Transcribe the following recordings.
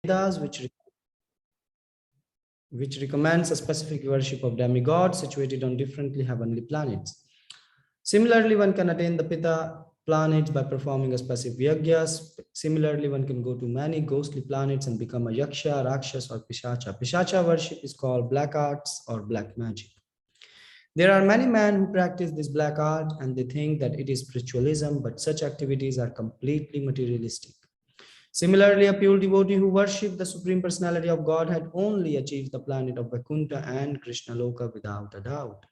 Vedas, which recommends a specific worship of demigods situated on differently heavenly planets. Similarly, one can attain the Pita planets by performing a specific yajnas. Similarly, one can go to many ghostly planets and become a yaksha, rakshas, or pishacha. Pishacha worship is called black arts or black magic. There are many men who practice this black art and they think that it is spiritualism, but such activities are completely materialistic. Similarly, a pure devotee who worshipped the Supreme Personality of Godhead only achieves the planet of Vaikuntha and Krishna Loka without a doubt.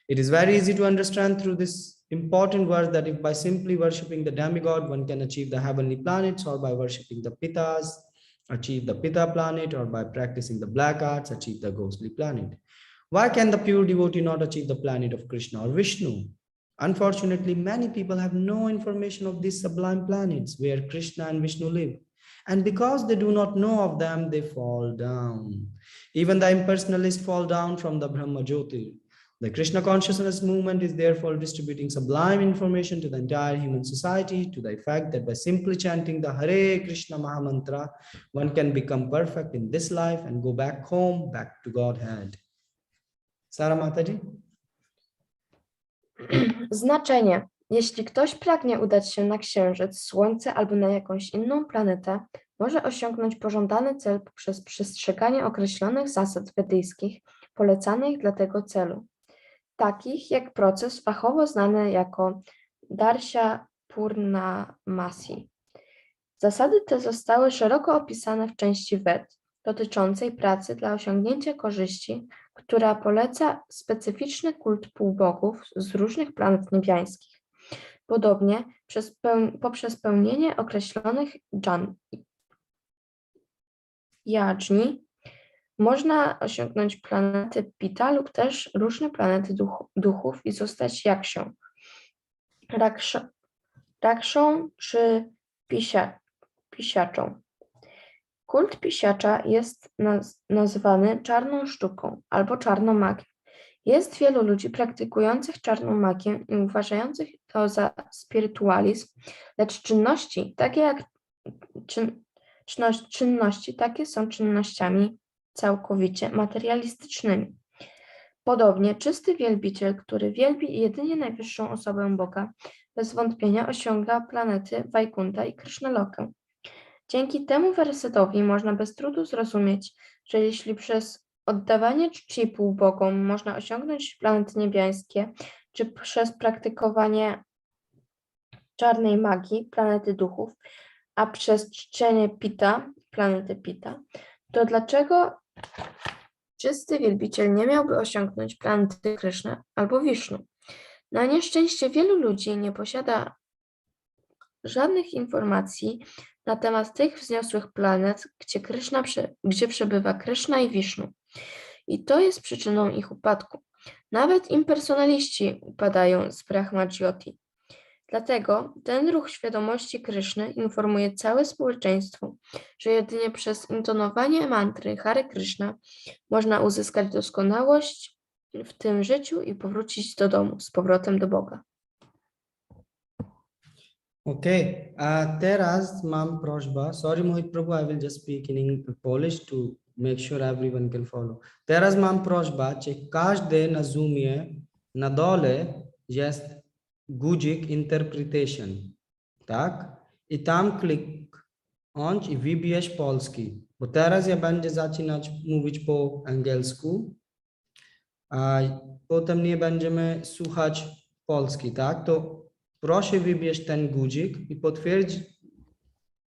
It is very easy to understand through this important verse that if by simply worshipping the demigod one can achieve the heavenly planets, or by worshipping the Pitas achieve the Pita planet, or by practicing the black arts achieve the ghostly planet. Why can the pure devotee not achieve the planet of Krishna or Vishnu? Unfortunately, many people have no information of these sublime planets where Krishna and Vishnu live. And because they do not know of them, they fall down. Even the impersonalists fall down from the Brahma Jyoti. The Krishna consciousness movement is therefore distributing sublime information to the entire human society to the effect that by simply chanting the Hare Krishna Mahamantra, one can become perfect in this life and go back home, back to Godhead. Sara Mataji? Znaczenie. Jeśli ktoś pragnie udać się na Księżyc, Słońce albo na jakąś inną planetę, może osiągnąć pożądany cel poprzez przestrzeganie określonych zasad wedyjskich polecanych dla tego celu, takich jak proces fachowo znany jako Darsha Purnamasi. Zasady te zostały szeroko opisane w części Ved dotyczącej pracy dla osiągnięcia korzyści, która poleca specyficzny kult półbogów z różnych planet niebiańskich. Podobnie poprzez pełnienie określonych jajni można osiągnąć planety Pita lub też różne planety duchów i zostać jaksią, rakshą czy pisiaczą. Kult pisiacza jest nazwany czarną sztuką albo czarną magią. Jest wielu ludzi praktykujących czarną magię i uważających to za spirytualizm, lecz czynności takie są czynnościami całkowicie materialistycznymi. Podobnie czysty wielbiciel, który wielbi jedynie najwyższą osobę Boga, bez wątpienia osiąga planety Vaikuntha i Krishnalokę. Dzięki temu wersetowi można bez trudu zrozumieć, że jeśli przez oddawanie czci półbogom można osiągnąć planety niebiańskie, czy przez praktykowanie czarnej magii, planety duchów, a przez czczenie Pita, planety Pita, to dlaczego czysty wielbiciel nie miałby osiągnąć planety Krishna albo Wisznu? Na nieszczęście wielu ludzi nie posiada żadnych informacji na temat tych wzniosłych planet, gdzie przebywa Krishna i Wisznu. I to jest przyczyną ich upadku. Nawet impersonaliści upadają z Brahma Jyoti. Dlatego ten ruch świadomości Kryszny informuje całe społeczeństwo, że jedynie przez intonowanie mantry Hare Krishna można uzyskać doskonałość w tym życiu i powrócić do domu, z powrotem do Boga. Okay, teraz mam prośbę. Sorry, Mohit Prabhu, I will just speak in Polish to make sure everyone can follow. Teraz mam prośbę, czy każdy na Zoomie na dole jest guzik interpretation, tak? I tam kliknąć i wybierz polski, bo teraz ja będę zaczynać mówić po angielsku, a potem nie będziemy słuchać polski, tak? To proszę wybierz ten guzik i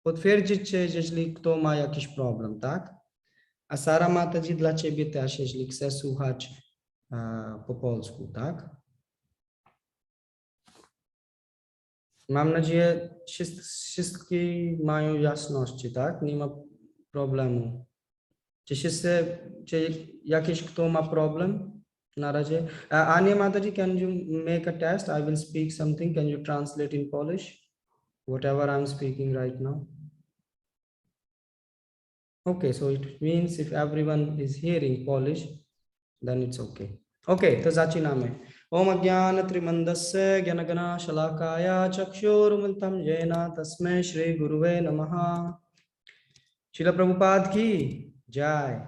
potwierdzić, jeśli kto ma jakiś problem, tak? A Sara Mataji dla ciebie też, jeśli chce słuchać po polsku, tak? Mam nadzieję, wszystkie mają jasności, tak? Nie ma problemu. Czy jakiś kto ma problem? Na razie. Ania Mataji, can you make a test? I will speak something. Can you translate in Polish? Whatever I'm speaking right now. Okay, so it means if everyone is hearing Polish, then it's okay. Okay, to zaczynamy. Om Ajnana Trimandasya Gyanagana Shalakaya Chakshurumultam Jena Tasmai Shri Guruve Namaha. Srila Prabhupada ki jai.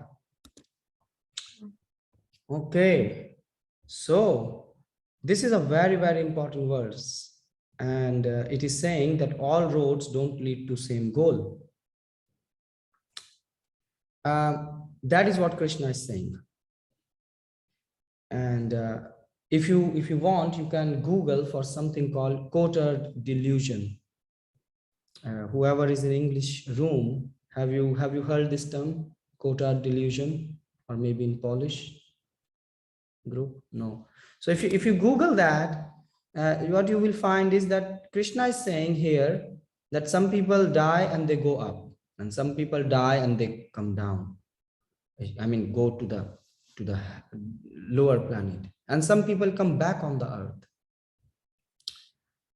Okay, so this is a very, very important verse, and it is saying that all roads don't lead to same goal. That is what Krishna is saying. And if you want, you can Google for something called quarter delusion. Whoever is in English room, have you heard this term, quarter delusion, or maybe in Polish group? No. So if you Google that, what you will find is that Krishna is saying here that some people die and they go up, and some people die and they come down. I mean, go to the lower planet, and some people come back on the earth.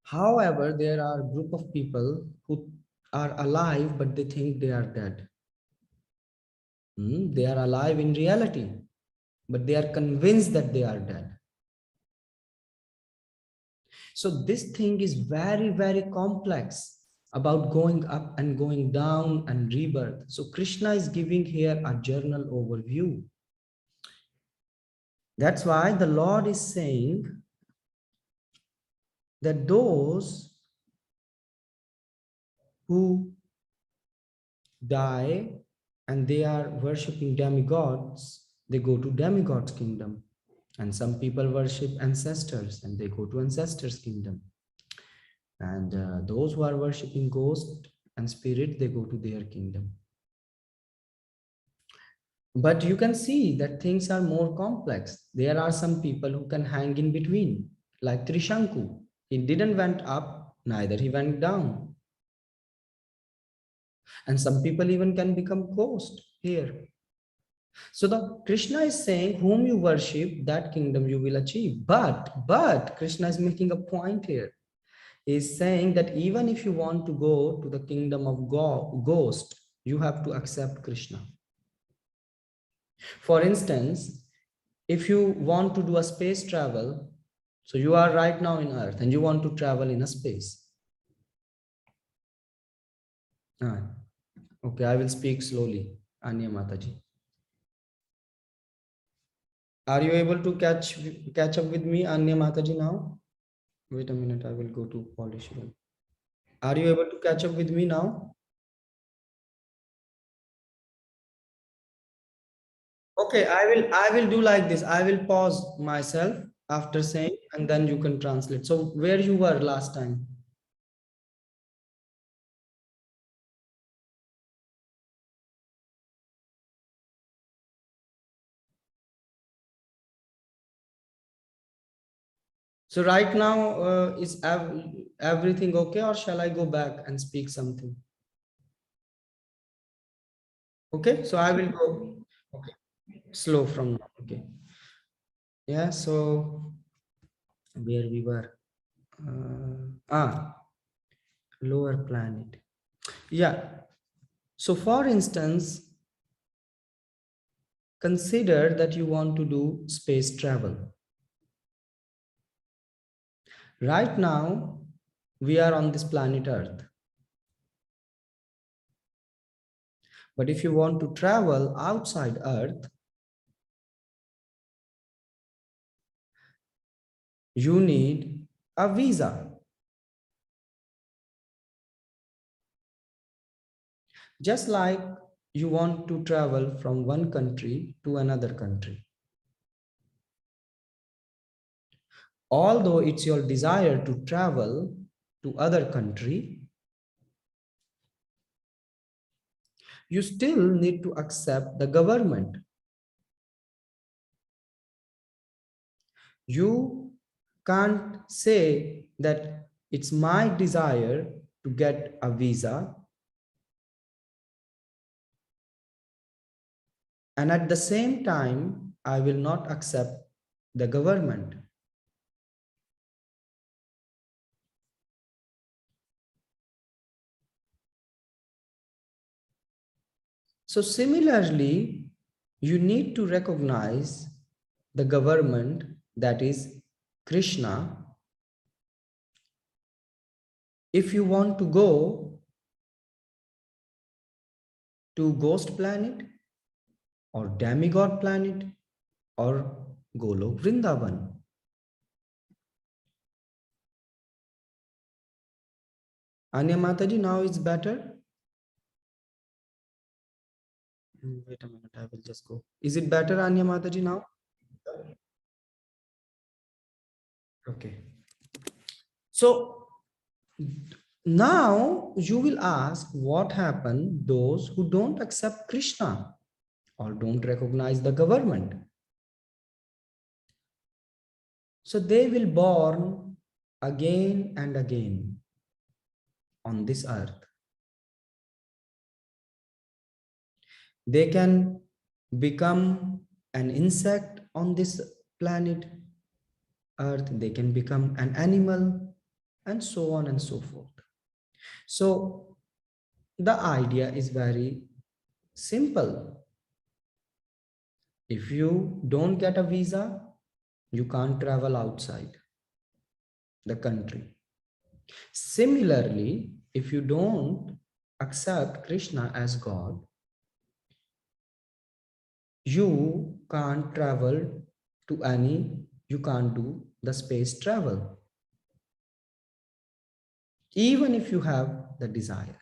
However, there are a group of people who are alive, but they think they are dead. They are alive in reality, but they are convinced that they are dead. So this thing is very, very complex about going up and going down and rebirth. So Krishna is giving here a journal overview. That's why the Lord is saying that those who die and they are worshipping demigods, they go to demigods kingdom. And some people worship ancestors and they go to ancestors kingdom. And those who are worshipping ghost and spirit, they go to their kingdom. But you can see that things are more complex. There are some people who can hang in between, like Trishanku. He didn't went up, neither he went down. And some people even can become ghost here. So the Krishna is saying, whom you worship, that kingdom you will achieve. But Krishna is making a point here. He is saying that even if you want to go to the kingdom of ghost, you have to accept Krishna. For instance, if you want to do a space travel, so you are right now in Earth and you want to travel in a space. Okay, I will speak slowly. Anya Mataji. Are you able to catch up with me, Anya Mataji, now? Wait a minute, I will go to Polish room. Are you able to catch up with me now? Okay, I will do like this. I will pause myself after saying, and then you can translate. So where you were last time? So right now, is everything okay, or shall I go back and speak something? Okay, so I will go slow from now. Okay. Yeah, so where we were? Lower planet. Yeah. So for instance, consider that you want to do space travel. Right now, we are on this planet Earth. But if you want to travel outside Earth, you need a visa. Just like you want to travel from one country to another country. Although it's your desire to travel to other country, you still need to accept the government. You can't say that it's my desire to get a visa, and at the same time, I will not accept the government. So similarly, you need to recognize the government, that is Krishna. If you want to go to ghost planet or demigod planet or Golok Vrindavan. Anya Mataji, now it's better. Wait a minute, I will just go. Is it better, Anya Mataji, now? Okay. So now you will ask what happened those who don't accept Krishna or don't recognize the government. So they will born again and again on this earth. They can become an insect on this planet earth. They can become an animal and so on and so forth. So the idea is very simple. If you don't get a visa, you can't travel outside the country. Similarly, if you don't accept Krishna as God, you can't travel to you can't do the space travel, even if you have the desire.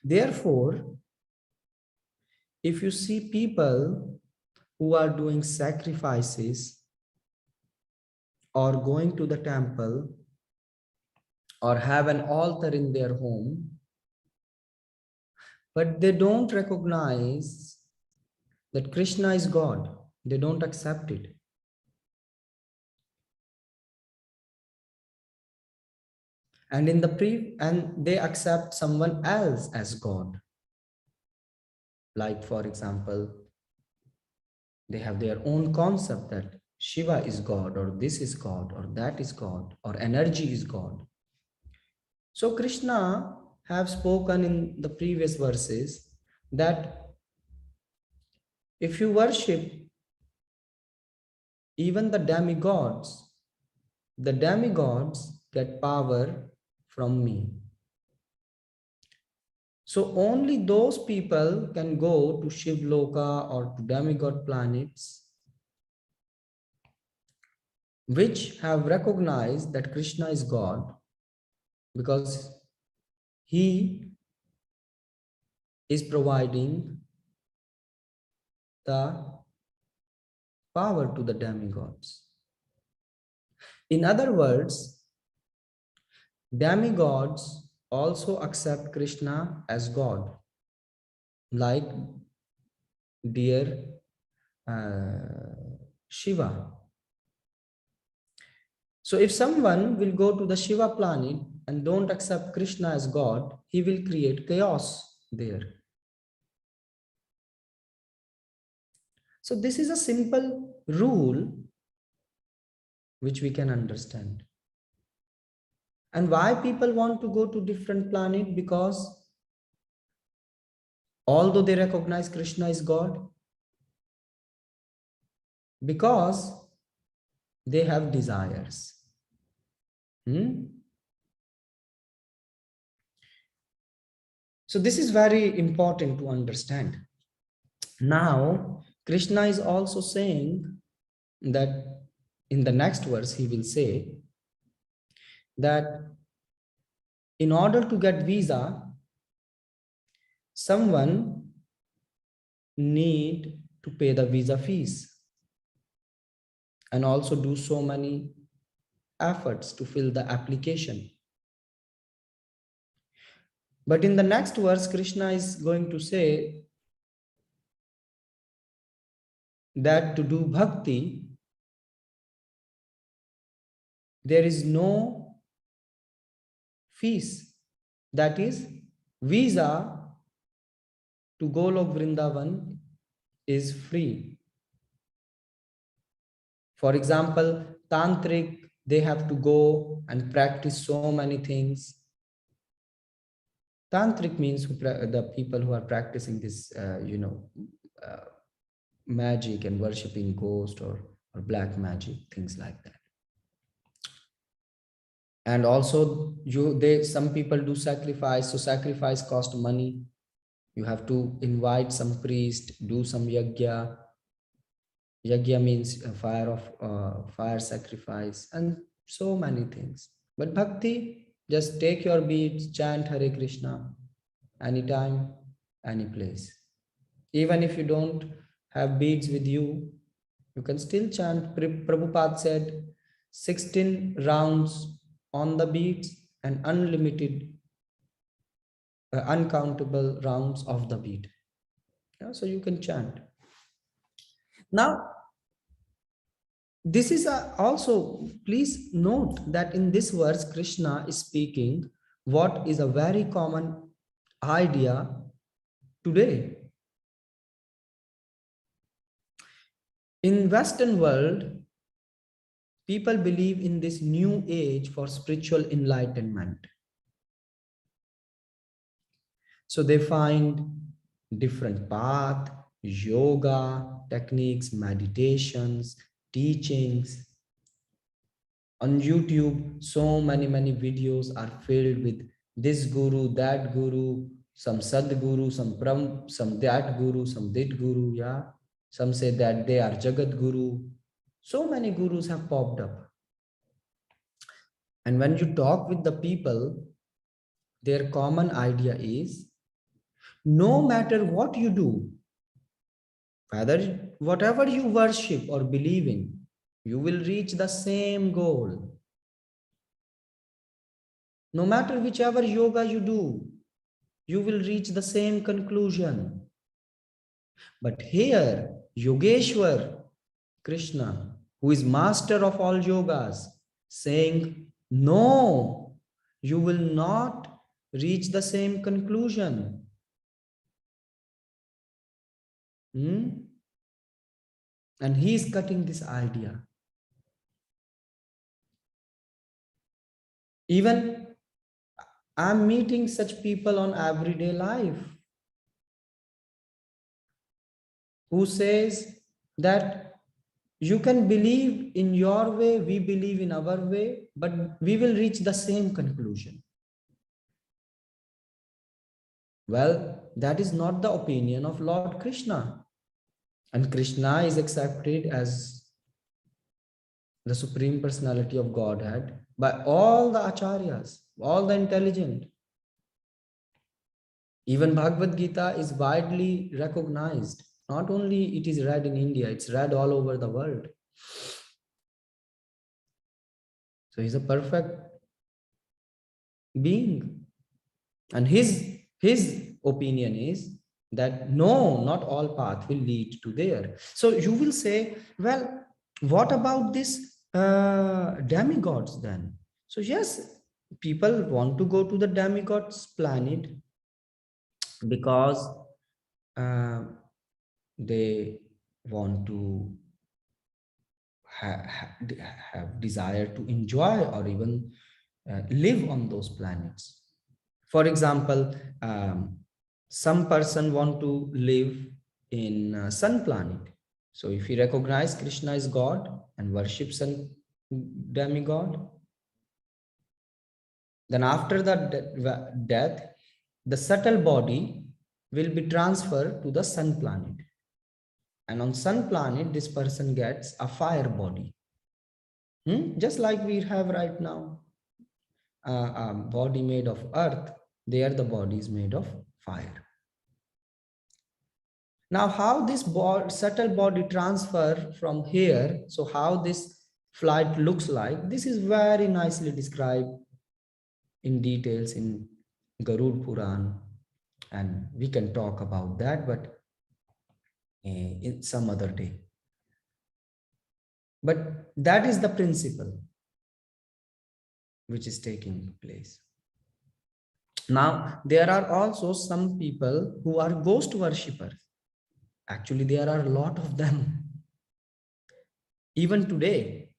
Therefore, if you see people who are doing sacrifices or going to the temple or have an altar in their home, but they don't recognize that Krishna is God, they don't accept it. And they accept someone else as God. Like, for example, they have their own concept that Shiva is God, or this is God, or that is God, or energy is God. So Krishna have spoken in the previous verses that if you worship even the demigods get power from me. So only those people can go to Shiv Loka or to demigod planets which have recognized that Krishna is God, because he is providing the power to the demigods. In other words, demigods also accept Krishna as God, like dear Shiva. So if someone will go to the Shiva planet and don't accept Krishna as God, he will create chaos there. So this is a simple rule which we can understand. And why people want to go to different planet? Because although they recognize Krishna is God, because they have desires. So this is very important to understand. Now, Krishna is also saying that in the next verse, he will say that in order to get visa, someone need to pay the visa fees and also do so many efforts to fill the application. But in the next verse, Krishna is going to say that to do bhakti, there is no fees. That is, visa to Golok Vrindavan is free. For example, Tantric, they have to go and practice so many things. Tantric means the people who are practicing this, magic and worshipping ghost or black magic, things like that. And also some people do sacrifice, so sacrifice cost money. You have to invite some priest, do some yagya. Yagya means a fire sacrifice, and so many things. But bhakti, just take your beads, chant Hare Krishna anytime, any place. Even if you don't have beads with you, you can still chant. Prabhupada said 16 rounds on the beads and unlimited, uncountable rounds of the bead. Yeah, so you can chant. Now, this is also, please note that in this verse, Krishna is speaking what is a very common idea today. In Western world, people believe in this new age for spiritual enlightenment. So they find different path, yoga, techniques, meditations, teachings. On YouTube, so many videos are filled with this guru, that guru, some Sadguru, some that guru, some that guru, yeah. Some say that they are Jagat Guru. So many gurus have popped up. And when you talk with the people, their common idea is, no matter what you do, whatever you worship or believe in, you will reach the same goal. No matter whichever yoga you do, you will reach the same conclusion. But here, Yogeshwar, Krishna, who is master of all yogas, saying, no, you will not reach the same conclusion. And he is cutting this idea. Even I'm meeting such people on everyday life who says that you can believe in your way, we believe in our way, but we will reach the same conclusion. Well, that is not the opinion of Lord Krishna. And Krishna is accepted as the Supreme Personality of Godhead by all the acharyas, all the intelligent. Even Bhagavad Gita is widely recognized. Not only it is read in India, it's read all over the world. So he's a perfect being. And his opinion is that no, not all path will lead to there. So you will say, well, what about this demigods then? So yes, people want to go to the demigods planet because they want to have desire to enjoy or even live on those planets. For example, some person want to live in sun planet. So if he recognize Krishna is God and worship sun demigod, then after the death, the subtle body will be transferred to the sun planet. And on sun planet, this person gets a fire body. Just like we have right now, a body made of earth, there the body is made of fire. Now, how this subtle body transfer from here, so how this flight looks like, this is very nicely described in details in Garud Puran, and we can talk about that, but in some other day. But that is the principle which is taking place. Now, there are also some people who are ghost worshippers. Actually, there are a lot of them, even today.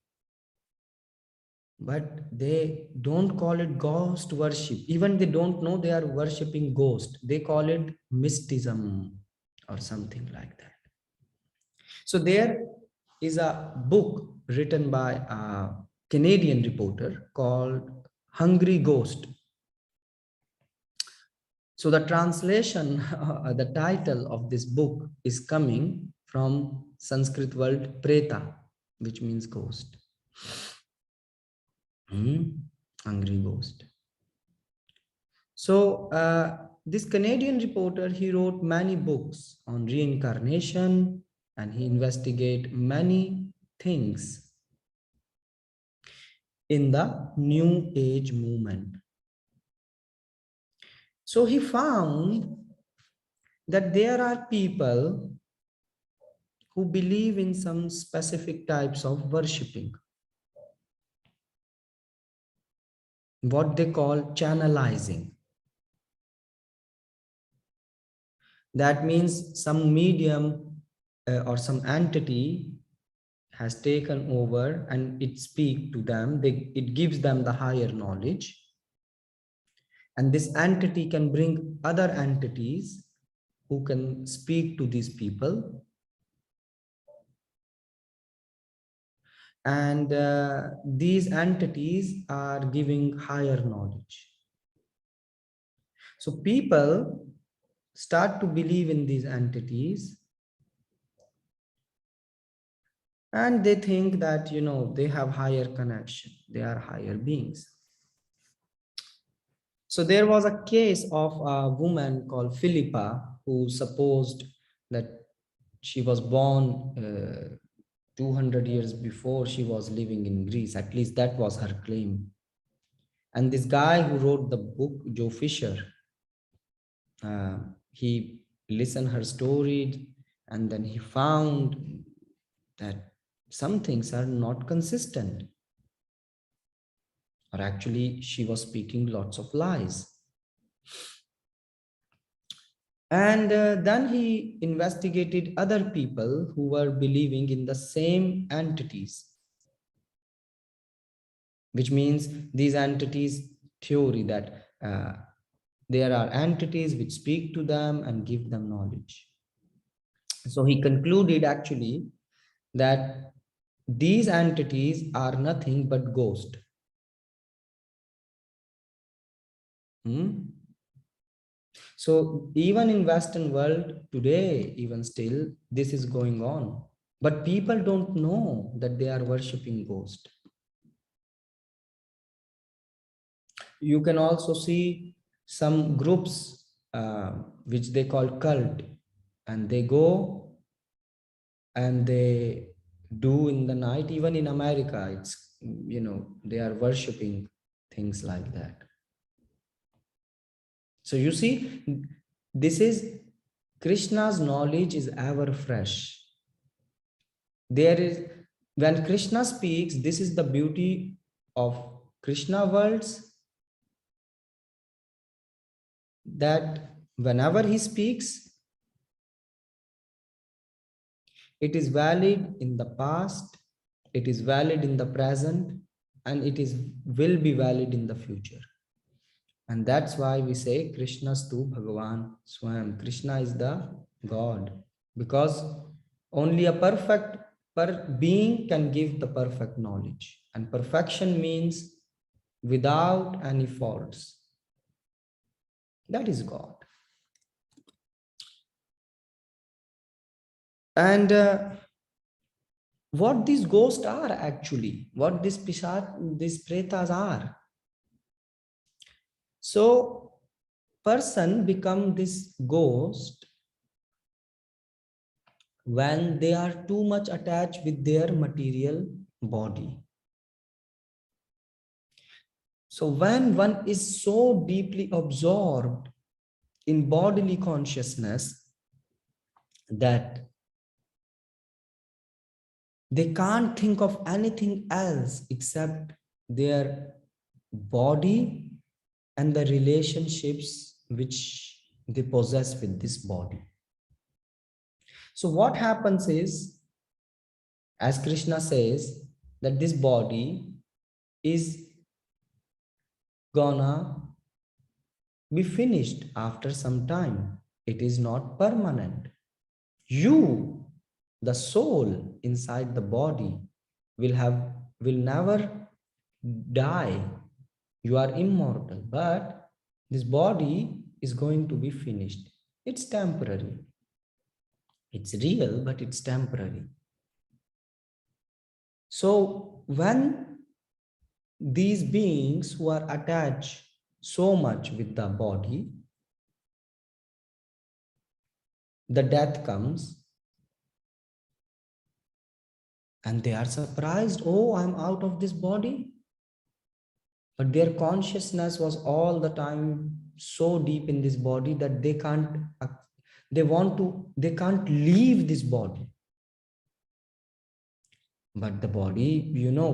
But they don't call it ghost worship. Even they don't know they are worshipping ghost. They call it mysticism or something like that. So there is a book written by a Canadian reporter called hungry ghost. So the translation, the title of this book is coming from Sanskrit word preta, which means ghost. Hungry ghost. So this Canadian reporter, he wrote many books on reincarnation, and he investigated many things in the New Age movement. So he found that there are people who believe in some specific types of worshipping, what they call channelizing. That means some medium or some entity has taken over and it speaks to them. It gives them the higher knowledge. And this entity can bring other entities who can speak to these people. And these entities are giving higher knowledge. So people start to believe in these entities, and they think that, you know, they have higher connection, they are higher beings. So there was a case of a woman called Philippa who supposed that she was born 200 years before she was living in Greece. At least that was her claim. And this guy who wrote the book, Joe Fisher, he listened her story, and then he found that some things are not consistent, or actually she was speaking lots of lies. And then he investigated other people who were believing in the same entities, which means these entities theory that there are entities which speak to them and give them knowledge. So he concluded actually that these entities are nothing but ghosts. So even in Western world today, even still, this is going on. But people don't know that they are worshipping ghosts. You can also see some groups which they call cult, and they go and they do in the night. Even in America, it's, you know, they are worshipping things like that. So you see, this is Krishna's knowledge is ever fresh. There is, when Krishna speaks, this is the beauty of Krishna words, that whenever he speaks, it is valid in the past, it is valid in the present, and it is will be valid in the future. And that's why we say Krishnastu Bhagavan Swam. Krishna is the God, because only a perfect being can give the perfect knowledge. And perfection means without any faults. That is God. And what these ghosts are actually, what these pretas are. So person become this ghost when they are too much attached with their material body. So when one is so deeply absorbed in bodily consciousness that they can't think of anything else except their body and the relationships which they possess with this body. So what happens is, as Krishna says, that this body is gonna be finished after some time. It is not permanent. You, the soul inside the body, will never die. You are immortal, but this body is going to be finished. It's temporary. It's real, but it's temporary. So when these beings who are attached so much with the body, the death comes, and they are surprised, oh, I'm out of this body. But their consciousness was all the time so deep in this body that they can't, they can't leave this body. But the body,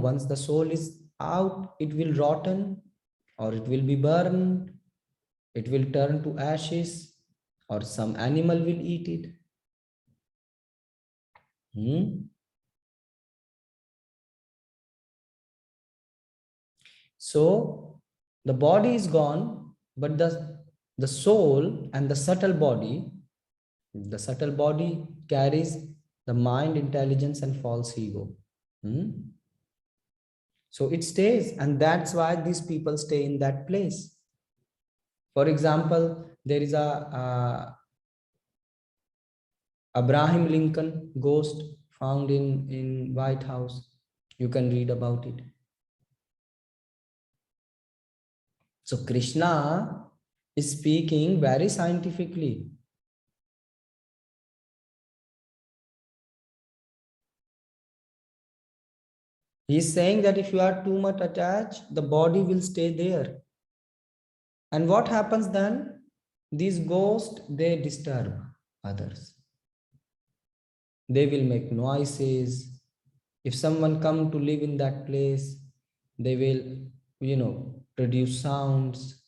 once the soul is out, it will rotten, or it will be burned, it will turn to ashes, or some animal will eat it. So the body is gone, but the soul and the subtle body carries the mind, intelligence, and false ego. So it stays, and that's why these people stay in that place. For example, there is a Abraham Lincoln ghost found in White House. You can read about it. So Krishna is speaking very scientifically. He is saying that if you are too much attached, the body will stay there. And what happens then? These ghosts, they disturb others. They will make noises. If someone come to live in that place, they will, produce sounds.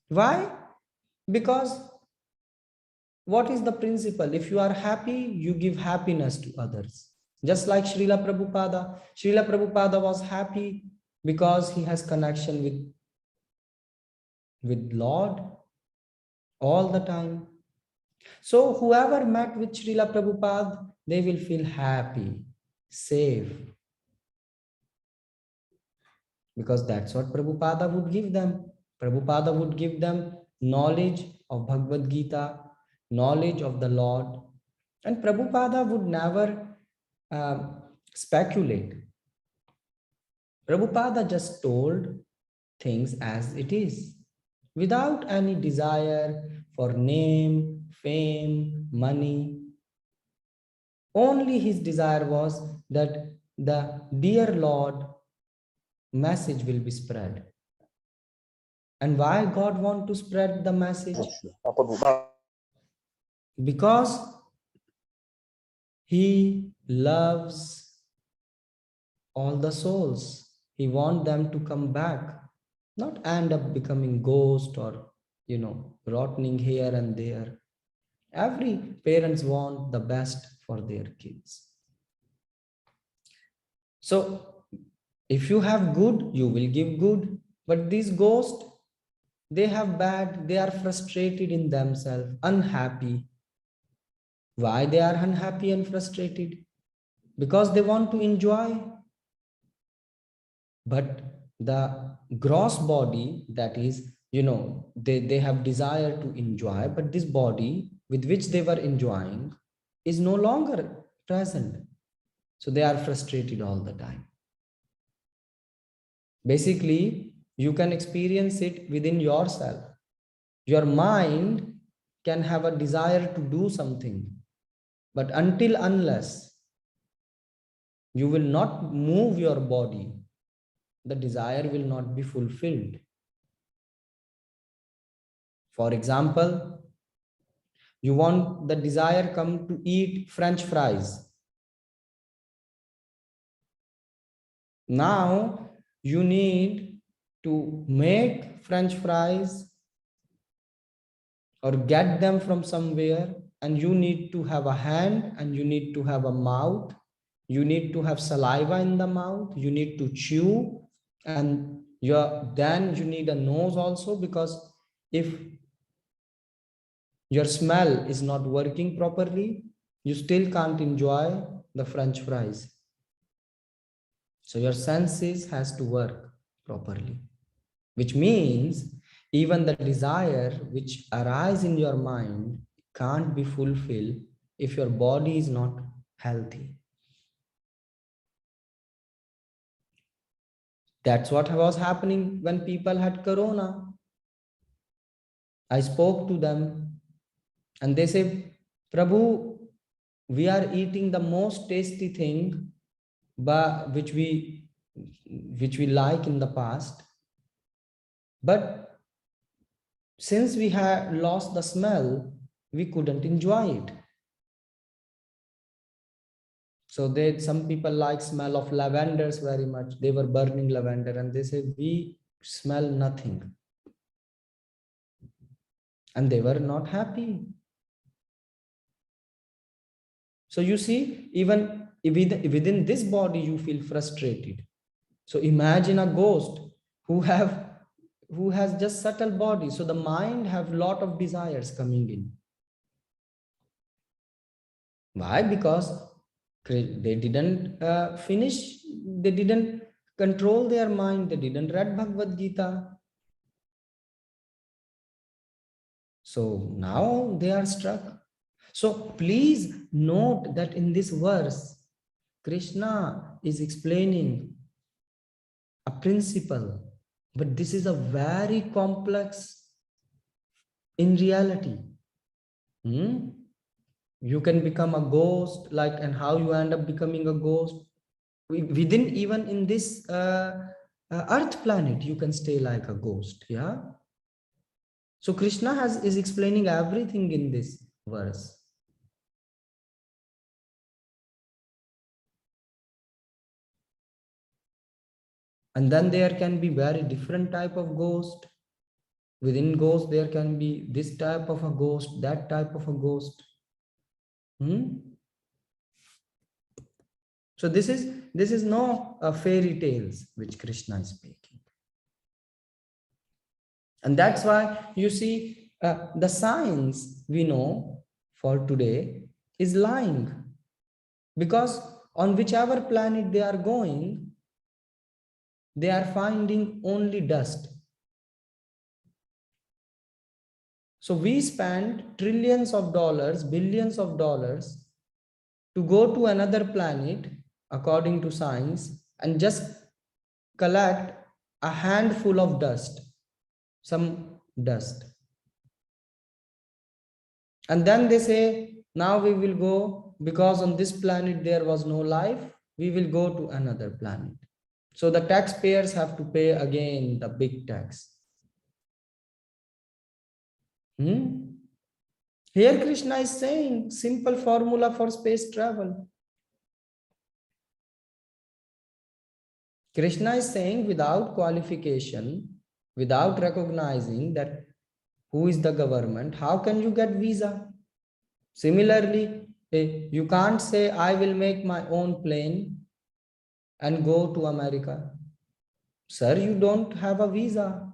Why? Because what is the principle? If you are happy, you give happiness to others. Just like Srila Prabhupada. Srila Prabhupada was happy because he has connection with Lord all the time. So whoever met with Srila Prabhupada, they will feel happy, safe. Because that's what Prabhupada would give them. Prabhupada would give them knowledge of Bhagavad Gita, knowledge of the Lord. And Prabhupada would never speculate. Prabhupada just told things as it is, without any desire for name, fame, money. Only his desire was that the dear Lord message will be spread. And why God want to spread the message? Because he loves all the souls. He wants them to come back, not end up becoming ghost or rotting here and there. Every parents want the best for their kids. So if you have good, you will give good. But these ghosts, they have bad, they are frustrated in themselves, unhappy. Why they are unhappy and frustrated? Because they want to enjoy. But the gross body, that is, they have desire to enjoy, but this body with which they were enjoying is no longer present. So they are frustrated all the time. Basically, you can experience it within yourself. Your mind can have a desire to do something, but unless you will not move your body, the desire will not be fulfilled. For example, you want the desire come to eat French fries. Now you need to make French fries or get them from somewhere, and you need to have a hand and you need to have a mouth. You need to have saliva in the mouth. You need to chew, and then you need a nose also, because if your smell is not working properly, you still can't enjoy the French fries. So your senses has to work. properly, which means even the desire which arises in your mind can't be fulfilled if your body is not healthy. That's what was happening when people had corona. I spoke to them and they say, Prabhu, we are eating the most tasty thing which we like in the past, but since we had lost the smell, we couldn't enjoy it. So some people like smell of lavenders very much. They were burning lavender and they say, we smell nothing. And they were not happy. So you see, even within this body, you feel frustrated. So imagine a ghost who has just subtle body. So the mind have lot of desires coming in. Why? Because they didn't they didn't control their mind. They didn't read Bhagavad Gita. So now they are struck. So please note that in this verse, Krishna is explaining a principle, but this is a very complex in reality. You can become a ghost, and how you end up becoming a ghost. Within even in this earth planet, you can stay like a ghost. Yeah. So Krishna is explaining everything in this verse. And then there can be very different type of ghost. Within ghost, there can be this type of a ghost, that type of a ghost. So this is no fairy tales which Krishna is speaking. And that's why you see the science we know for today is lying. Because on whichever planet they are going, they are finding only dust. So we spend trillions of dollars, billions of dollars to go to another planet according to science and just collect a handful of dust, some dust. And then they say, now we will go, because on this planet there was no life, we will go to another planet. So the taxpayers have to pay again the big tax. Here Krishna is saying simple formula for space travel. Krishna is saying without qualification, without recognizing that who is the government, how can you get visa? Similarly, you can't say, I will make my own plane and go to America. Sir, you don't have a visa.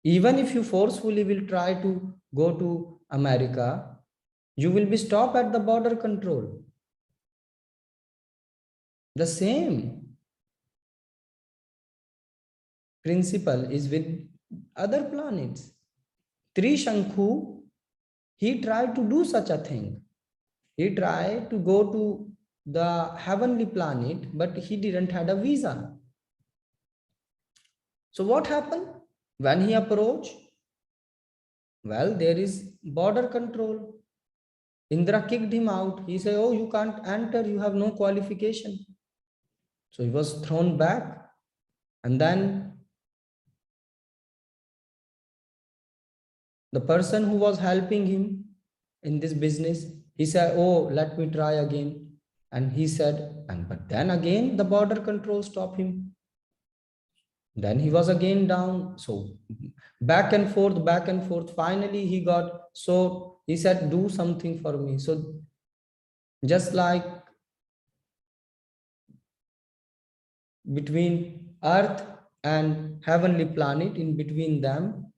Even if you forcefully will try to go to America, you will be stopped at the border control. The same principle is with other planets. Trishankhu, he tried to do such a thing. He tried to go to the heavenly planet, but he didn't have a visa. So what happened? When he approached, well, there is border control. Indra kicked him out. He said, oh, you can't enter. You have no qualification. So he was thrown back. And then the person who was helping him in this business, he said, oh, let me try again. And he said, but then again, the border control stopped him. Then he was again down. So back and forth, back and forth. Finally, he got, so he said, do something for me. So just like between earth and heavenly planet, in between them,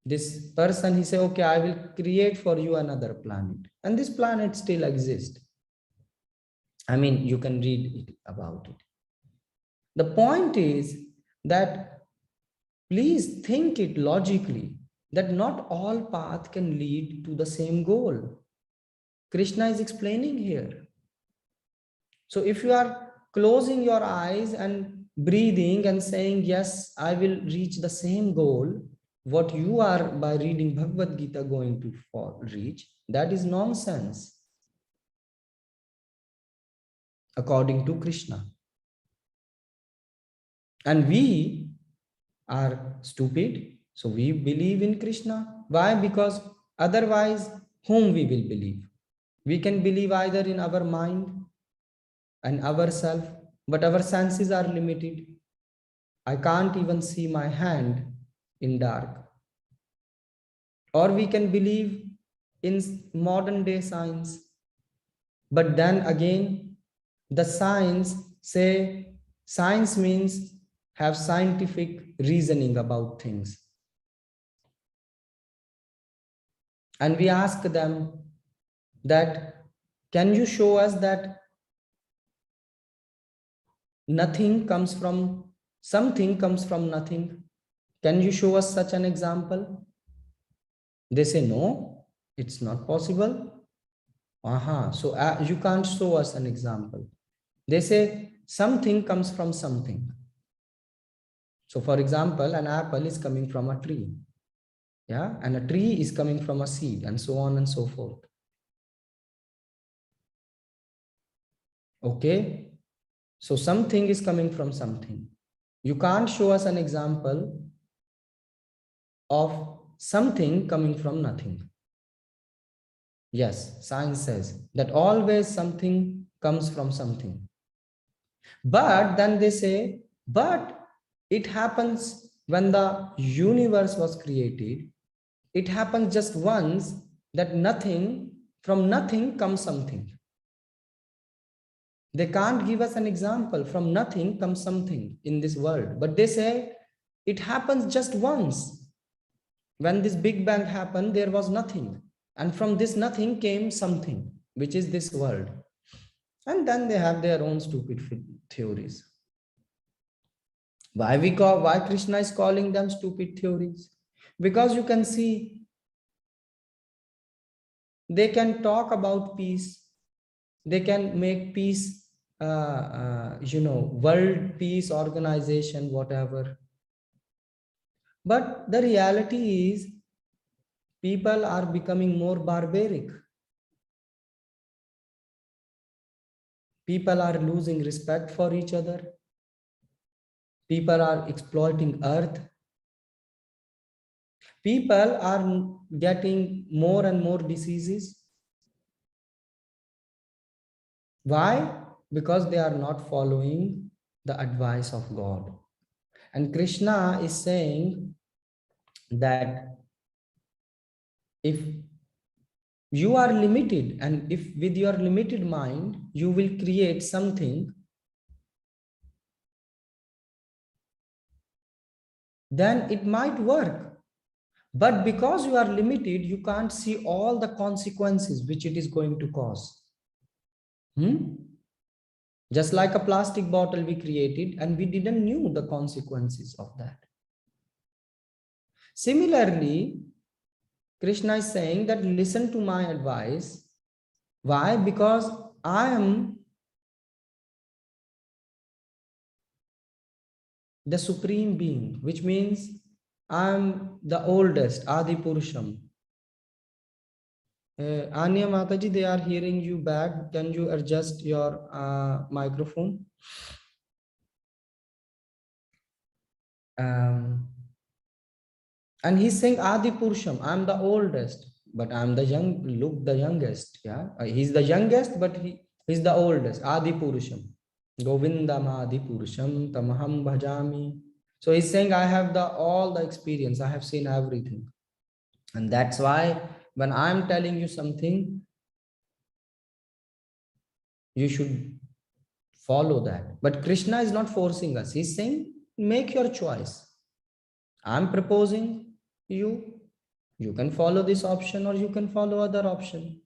this person, he said, okay, I will create for you another planet. And this planet still exists. I mean, you can read it about it. The point is that please think it logically, that not all path can lead to the same goal. Krishna is explaining here. So if you are closing your eyes and breathing and saying, yes, I will reach the same goal, what you are by reading Bhagavad Gita going to reach, that is nonsense, according to Krishna. And we are stupid, so we believe in Krishna. Why? Because otherwise, whom we will believe? We can believe either in our mind and ourself, but our senses are limited. I can't even see my hand in dark. Or we can believe in modern day science. But then again, the science say science means have scientific reasoning about things. And we ask them that, can you show us that nothing comes from something comes from nothing? Can you show us such an example? They say, no, it's not possible. So you can't show us an example. They say something comes from something. So for example, an apple is coming from a tree. Yeah, and a tree is coming from a seed, and so on and so forth. Okay, so something is coming from something. You can't show us an example of something coming from nothing. Yes, science says that always something comes from something. But then they say, but it happens when the universe was created. It happens just once that nothing, from nothing comes something. They can't give us an example. From nothing comes something in this world. But they say it happens just once. When this Big Bang happened, there was nothing. And from this nothing came something, which is this world. And then they have their own stupid theories. Why Krishna is calling them stupid theories? Because you can see, they can talk about peace. They can make peace, world peace organization, whatever. But the reality is, people are becoming more barbaric. People are losing respect for each other. People are exploiting earth. People are getting more and more diseases. Why? Because they are not following the advice of God. And Krishna is saying that if you are limited, and if with your limited mind you will create something, then it might work. But because you are limited, you can't see all the consequences which it is going to cause. Just like a plastic bottle we created, and we didn't knew the consequences of that. Similarly, Krishna is saying that listen to my advice. Why? Because I am the supreme being, which means I am the oldest, Adi Purusham. Anya Mataji, they are hearing you bad. Can you adjust your microphone? And he's saying Adi Purusham, I'm the oldest, but I'm the youngest. Yeah, he's the youngest, but he's the oldest. Adi Purusham, Govindam Adi Purusham Tamaham Bhajami. So he's saying I have all the experience. I have seen everything, and that's why when I'm telling you something, you should follow that. But Krishna is not forcing us. He's saying make your choice. I'm proposing you can follow this option or you can follow other option.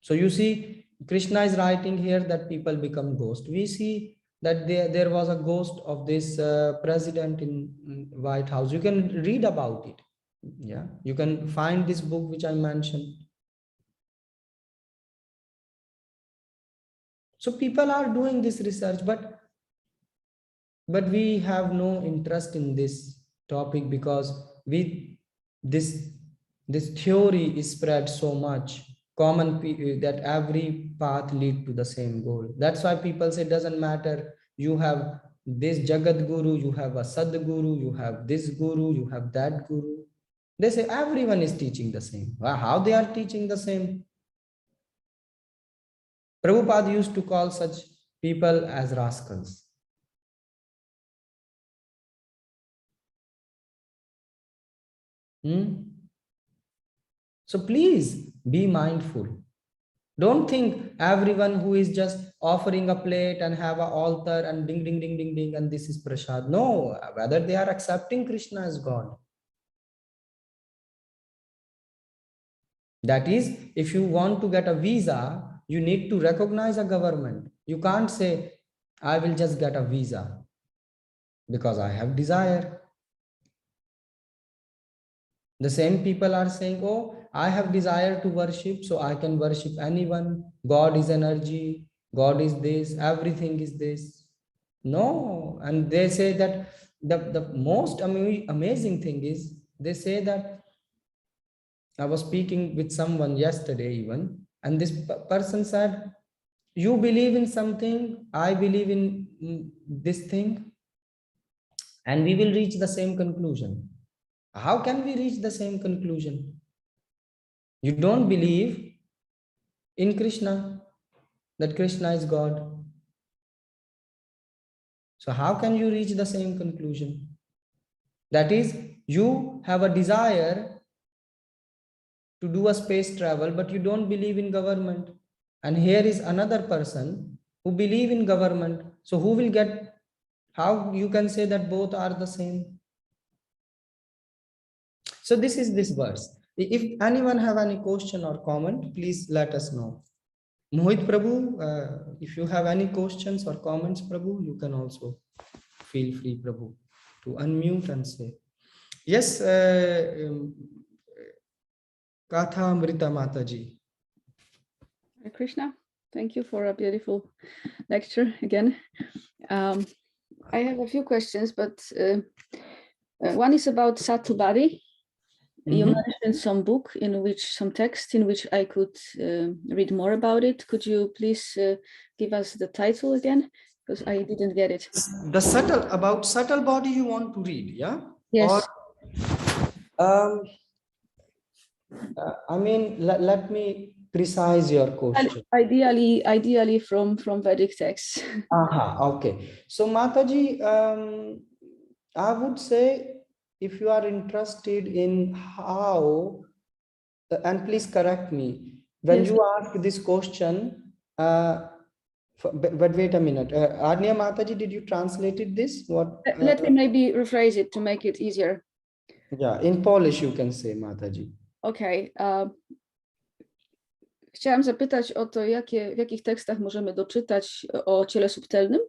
So you see, Krishna is writing here that people become ghost. We see that there was a ghost of this president in White House. You can read about it. Yeah, you can find this book which I mentioned. So people are doing this research, but we have no interest in this topic because this theory is spread so much common that every path lead to the same goal. That's why people say it doesn't matter, you have this Jagat Guru, you have a Sadguru, you have this Guru, you have that Guru. They say everyone is teaching the same. Well, how they are teaching the same? Prabhupada used to call such people as rascals. So please be mindful. Don't think everyone who is just offering a plate and have an altar and ding, ding, ding, ding, ding, and this is prasad. No, whether they are accepting Krishna as God. That is, if you want to get a visa, you need to recognize a government. You can't say, I will just get a visa because I have desire. The same people are saying, oh, I have desire to worship, so I can worship anyone. God is energy. God is this. Everything is this. No. And they say that the most amazing thing is, they say that, I was speaking with someone yesterday even, and this person said, you believe in something, I believe in this thing, and we will reach the same conclusion. How can we reach the same conclusion? You don't believe in Krishna, that Krishna is God. So how can you reach the same conclusion? That is, you have a desire to do a space travel, but you don't believe in government. And here is another person who believe in government. So who will get, how you can say that both are the same? So this is this verse. If anyone have any question or comment, please let us know. Mohit Prabhu, if you have any questions or comments, Prabhu, you can also feel free, Prabhu, to unmute and say. Yes, Katha Amrita Mataji. Hare Krishna, thank you for a beautiful lecture again. I have a few questions, but one is about subtle body. You mentioned some book in which, some text in which I could read more about it. Could you please give us the title again? Because I didn't get it. The subtle body you want to read, yeah? Yes. Or, I mean, let me precise your question. Ideally from Vedic texts. Okay. So Mataji, I would say, if you are interested in how, and please correct me, when you ask this question, but wait a minute, Arnya Mataji, did you translated this? What? Let me maybe rephrase it to make it easier. Yeah, in Polish you can say, Mataji. Okay. Chciałam zapytać o to, w jakich tekstach możemy doczytać o ciele subtelnym,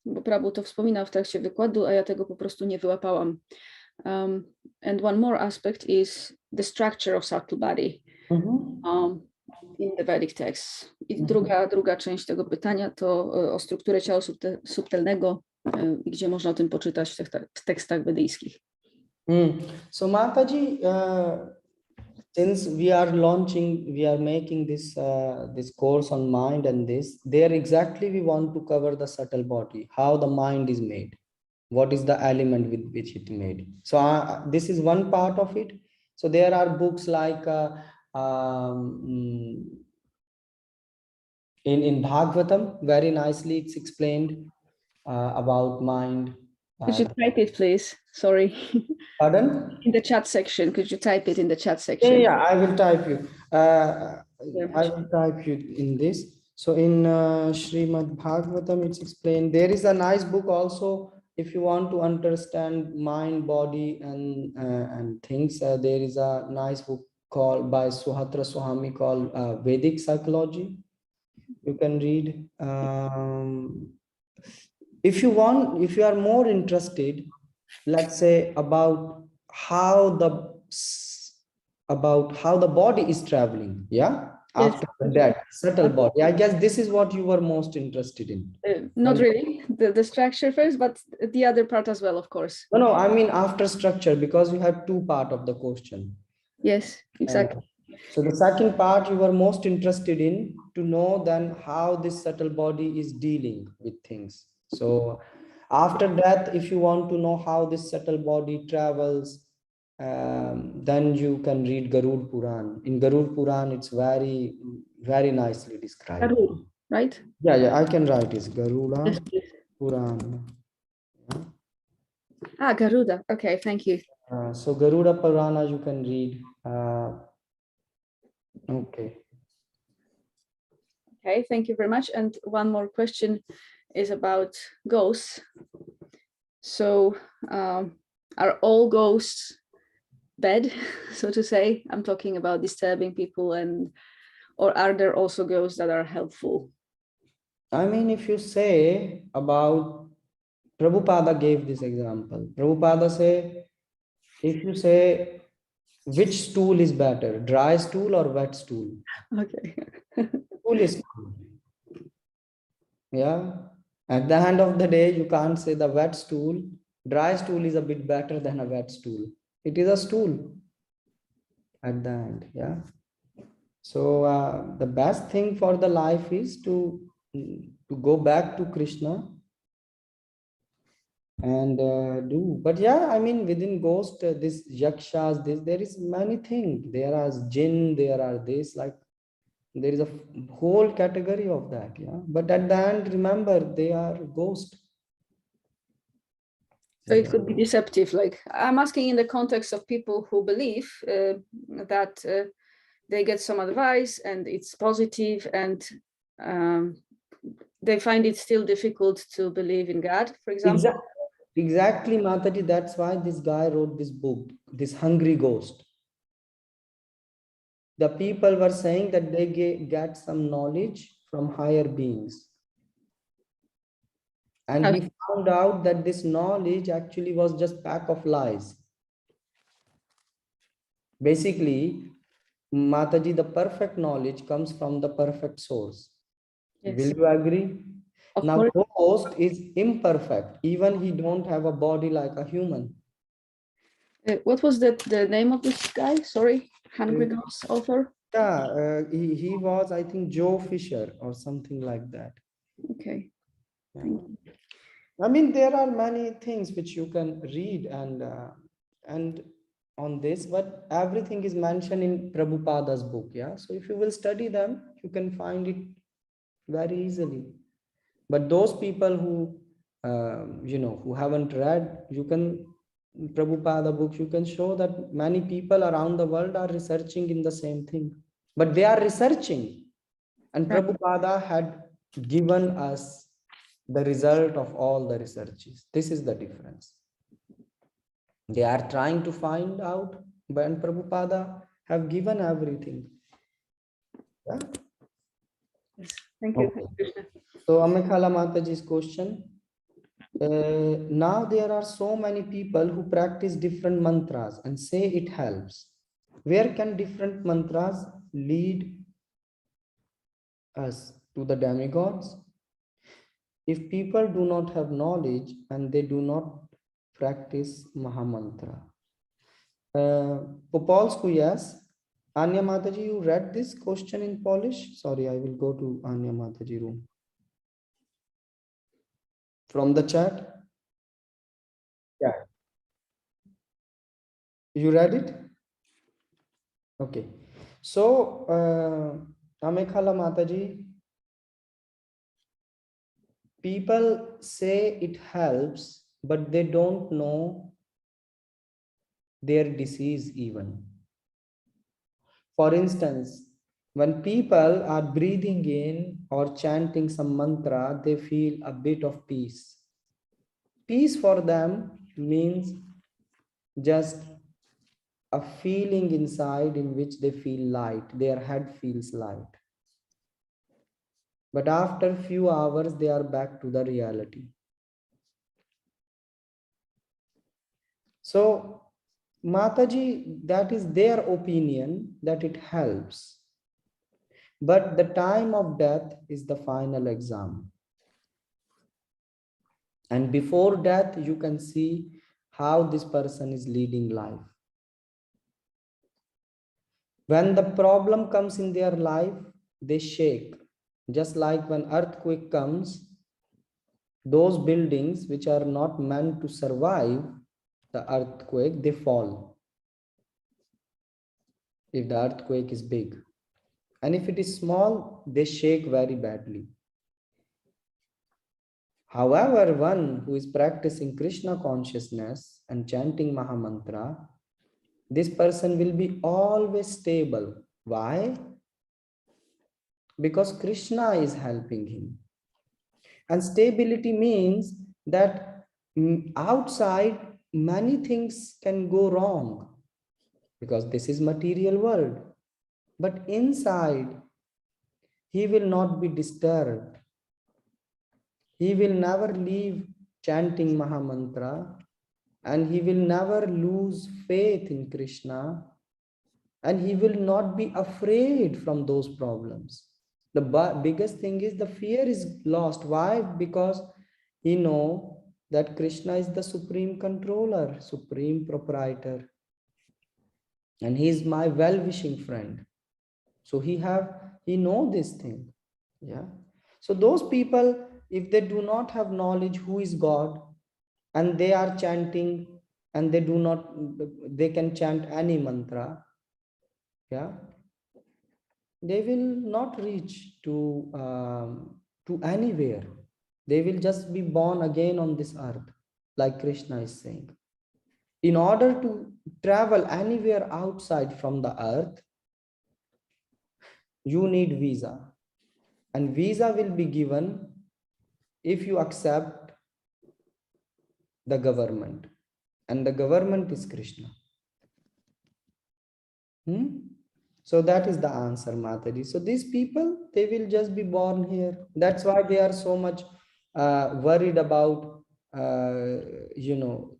bo Prabhu to wspominał w trakcie wykładu, a ja tego po prostu nie wyłapałam. And one more aspect is the structure of subtle body in the Vedic texts. I druga część tego pytania to o strukturę ciała subtelnego, gdzie można o tym poczytać w tekstach wedyjskich. So Mataji, since we are making this course on mind and this, there exactly we want to cover the subtle body, how the mind is made, what is the element with which it made. So this is one part of it. So there are books like in Bhagavatam, very nicely it's explained about mind. Could you type it, please? Sorry. Pardon? In the chat section. Could you type it in the chat section? Yeah, I will type you. I will type you in this. So in Srimad Bhagavatam, it's explained. There is a nice book also, if you want to understand mind, body, and things. There is a nice book called by Suhatra Swami called Vedic Psychology. You can read. If you want, if you are more interested, let's say about how the body is traveling, yeah, Yes. after that subtle body. I guess this is what you were most interested in. Not And- really the structure first, but the other part as well, of course. No, I mean after structure, because you have two part of the question. Yes, exactly. So the second part you were most interested in to know then how this subtle body is dealing with things. So after that, if you want to know how this subtle body travels, then you can read Garud Puran. In Garud Puran, it's very, very nicely described. Garud, right? Yeah, I can write it. Garuda Yes, please. Puran. Ah, Garuda. Okay, thank you. So Garuda Purana you can read. Okay. Okay, thank you very much. And one more question is about ghosts. So are all ghosts bad, so to say? I'm talking about disturbing people, and or are there also ghosts that are helpful? I mean, if you say about Prabhupada gave this example. Prabhupada say, if you say which stool is better, dry stool or wet stool? Okay. Stool is cool. Yeah. At the end of the day, you can't say the wet stool. Dry stool is a bit better than a wet stool. It is a stool at the end. Yeah. So the best thing for the life is to go back to Krishna and do. But yeah, I mean, within ghost, this yakshas, this there is many things. There are jinn, there are this, like there is a whole category of that. Yeah. But at the end, remember, they are ghost. So it could be deceptive. Like I'm asking in the context of people who believe that they get some advice and it's positive, and they find it still difficult to believe in God, for example. Exactly, Mataji. That's why this guy wrote this book, this Hungry Ghost. The people were saying that they get some knowledge from higher beings. And he found out that this knowledge actually was just pack of lies. Basically, Mataji, the perfect knowledge comes from the perfect source. Yes. Will you agree? Of Now, course. ghost is imperfect. Even he don't have a body like a human. What was the name of this guy? Sorry, Hungry Ghost author. Yeah, he was, I think, Joe Fisher or something like that. Okay. Yeah. Thank you. I mean, there are many things which you can read and on this, but everything is mentioned in Prabhupada's book. Yeah, so if you will study them, you can find it very easily. But those people who who haven't read, you can Prabhupada books, you can show that many people around the world are researching in the same thing, but they are researching, and Right. Prabhupada had given us the result of all the researches. This is the difference. They are trying to find out, but Prabhupada have given everything. Yeah? Yes. Thank you. Okay. So Amikhala Mataji's question. Now there are so many people who practice different mantras and say it helps. Where can different mantras lead us to the demigods? If people do not have knowledge and they do not practice Mahamantra. Popolsku, yes. Anya Mataji, you read this question in Polish? Sorry, I will go to Anya Mataji room. From the chat? Yeah. You read it? Okay. So, Amekhala Mataji, people say it helps, but they don't know their disease even. For instance, when people are breathing in or chanting some mantra, they feel a bit of peace. Peace for them means just a feeling inside in which they feel light, their head feels light. But after few hours, they are back to the reality. So, Mataji, that is their opinion that it helps. But the time of death is the final exam. And before death, you can see how this person is leading life. When the problem comes in their life, they shake. Just like when earthquake comes, those buildings which are not meant to survive the earthquake, they fall. If the earthquake is big. And if it is small, they shake very badly. However, one who is practicing Krishna consciousness and chanting Mahamantra, this person will be always stable. Why? Because Krishna is helping him. And stability means that outside many things can go wrong because this is material world. But inside, he will not be disturbed. He will never leave chanting Mahamantra, and he will never lose faith in Krishna, and he will not be afraid from those problems. The biggest thing is the fear is lost. Why? Because he knows that Krishna is the supreme controller, supreme proprietor, and he is my well-wishing friend. So he know this thing. Yeah. So those people, if they do not have knowledge who is God, and they are chanting, and they can chant any mantra, yeah, they will not reach to anywhere. They will just be born again on this earth, like Krishna is saying. In order to travel anywhere outside from the earth, you need visa, and visa will be given if you accept the government, and the government is Krishna. So that is the answer, Mataji. So these people, they will just be born here. That's why they are so much worried about, you know,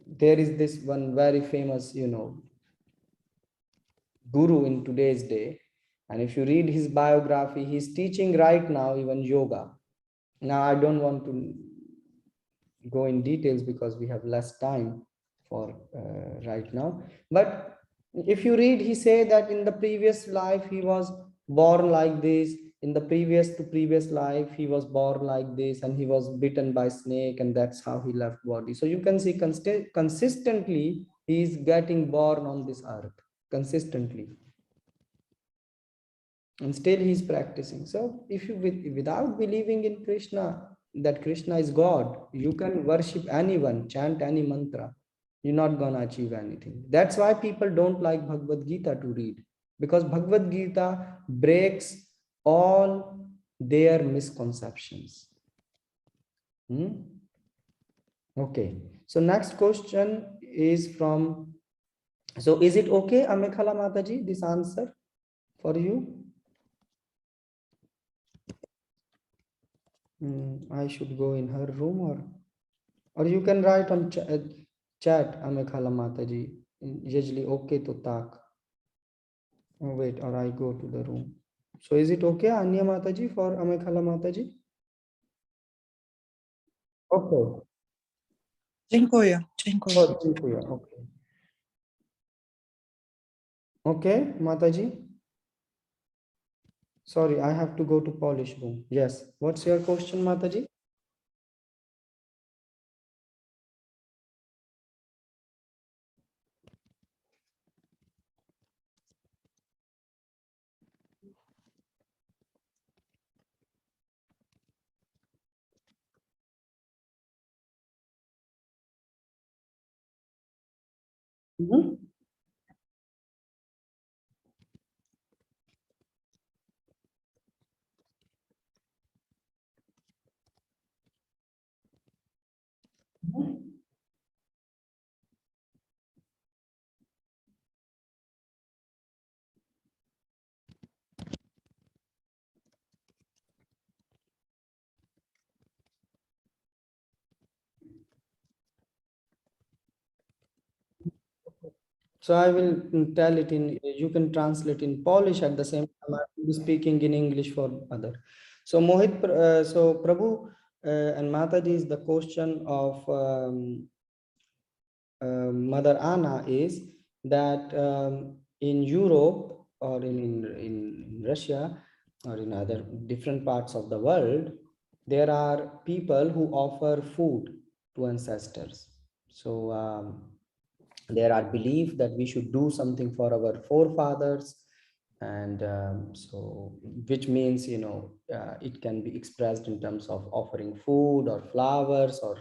there is this one very famous, guru in today's day. And if you read his biography, he's teaching right now even yoga. Now, I don't want to go in details because we have less time for right now. But if you read, he say that in the previous life, he was born like this. In the previous life, he was born like this, and he was bitten by snake, and that's how he left body. So you can see consistently, he is getting born on this earth, consistently. And still he is practicing. So if you, without believing in Krishna, that Krishna is God, you can worship anyone, chant any mantra, you're not gonna achieve anything. That's why people don't like Bhagavad Gita to read, because Bhagavad Gita breaks all their misconceptions. Okay, so next question is from, so is it okay, Amekhala Mataji, this answer for you? I should go in her room, or you can write on chat, Amekhala Mataji. Usually okay to talk. Oh, wait, or I go to the room. So is it okay, Anya Mataji, for Amekhala Mataji? Okay. Dziękuję. Oh, dziękuję. Okay. Okay, Mataji. Sorry, I have to go to Polish room. Yes. What's your question, Mataji? So I will tell it in, you can translate in Polish at the same time. I will be speaking in English for other. So Mohit, so Prabhu and Mataji, is the question of Mother Anna is that in Europe or in Russia or in other different parts of the world, there are people who offer food to ancestors. So there are belief that we should do something for our forefathers, and so which means, you know, it can be expressed in terms of offering food or flowers, or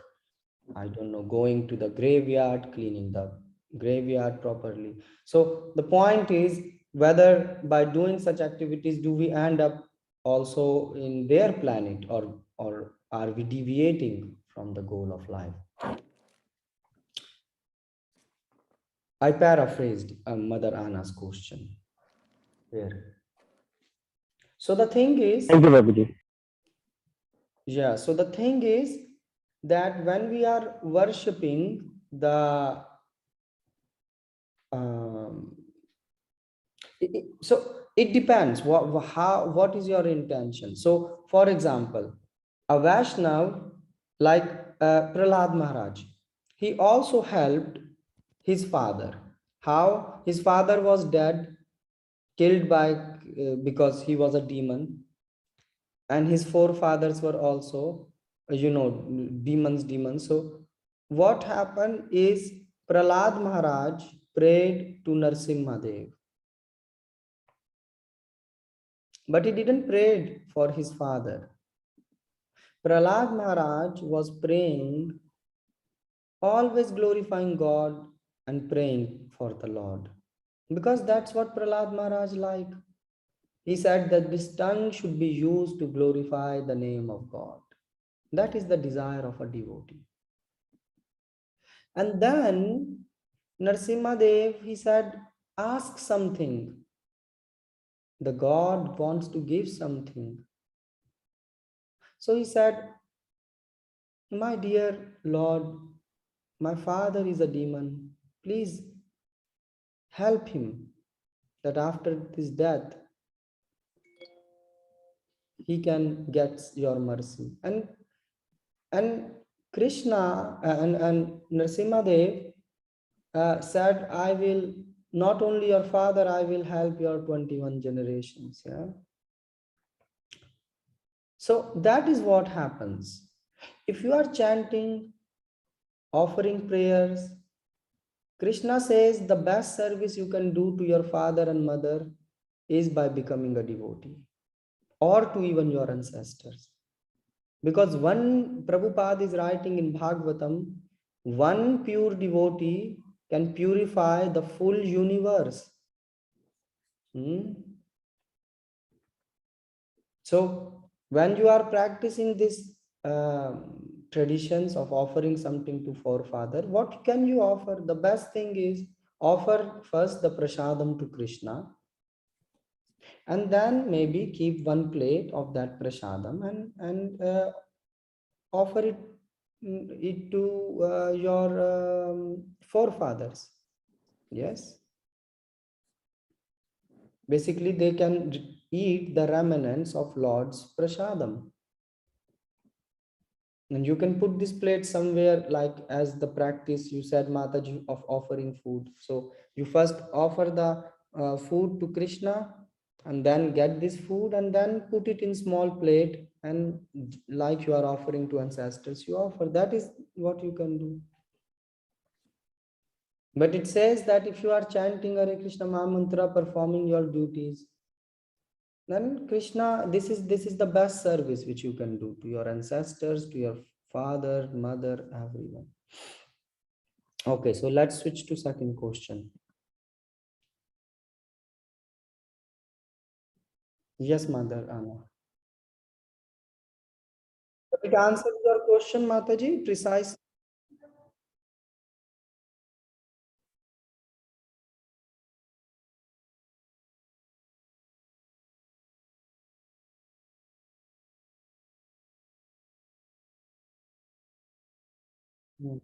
I don't know, going to the graveyard, cleaning the graveyard properly. So the point is, whether by doing such activities do we end up also in their planet, or are we deviating from the goal of life? I paraphrased Mother Anna's question there. So the thing is, Thank you, Prabhuji. yeah, so the thing is that when we are worshipping the um, so it depends what is your intention. So for example, a Vaishnav like Prahlad Maharaj, he also helped his father. How? His father was dead, killed by because he was a demon, and his forefathers were also, you know, demons. So what happened is, Prahlad Maharaj prayed to Narsimha Dev, but he didn't pray for his father. Prahlad Maharaj was praying, always glorifying God and praying for the Lord, because that's what Prahlad Maharaj liked. He said that this tongue should be used to glorify the name of God. That is the desire of a devotee. And then Narsimha Dev, he said, ask something. The God wants to give something. So he said, my dear Lord, my father is a demon. Please help him that after his death, he can get your mercy. And Krishna and Narsimha Dev said, I will, not only your father, I will help your 21 generations. Yeah. So that is what happens. If you are chanting, offering prayers, Krishna says the best service you can do to your father and mother is by becoming a devotee, or to even your ancestors. Because one, Prabhupada is writing in Bhagavatam, one pure devotee can purify the full universe. So when you are practicing this traditions of offering something to forefather, what can you offer? The best thing is, offer first the prasadam to Krishna, and then maybe keep one plate of that prasadam and offer it to your forefathers. Yes, basically they can eat the remnants of Lord's prasadam. And you can put this plate somewhere, like as the practice you said, Mataji, of offering food. So you first offer the food to Krishna, and then get this food and then put it in small plate, and like you are offering to ancestors, you offer. That is what you can do. But it says that if you are chanting Hare Krishna Maha Mantra, performing your duties, then Krishna, this is the best service which you can do to your ancestors, to your father, mother, everyone. Okay, so let's switch to second question. Yes, Mother Anna. It answers your question, Mataji, precise. Hmm.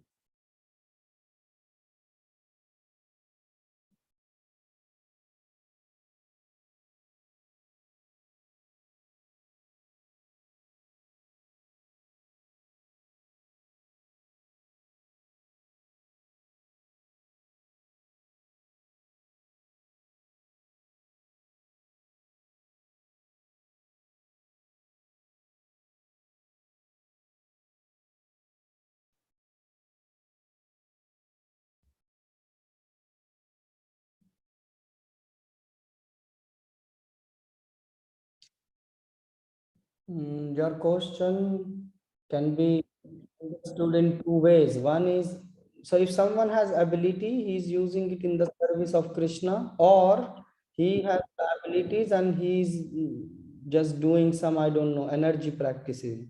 Your question can be understood in two ways. One is, so if someone has ability, he is using it in the service of Krishna, or he has the abilities and he's just doing some, I don't know, energy practices.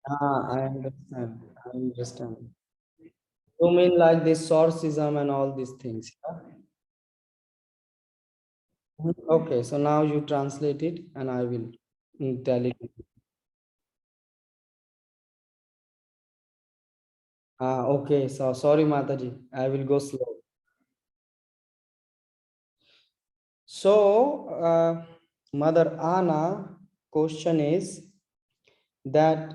Ah, I understand. I understand. You mean like this sourcism and all these things? Yeah? Okay, so now you translate it and I will tell it. Okay, so sorry, Mataji, I will go slow. So, Mother Anna, question is that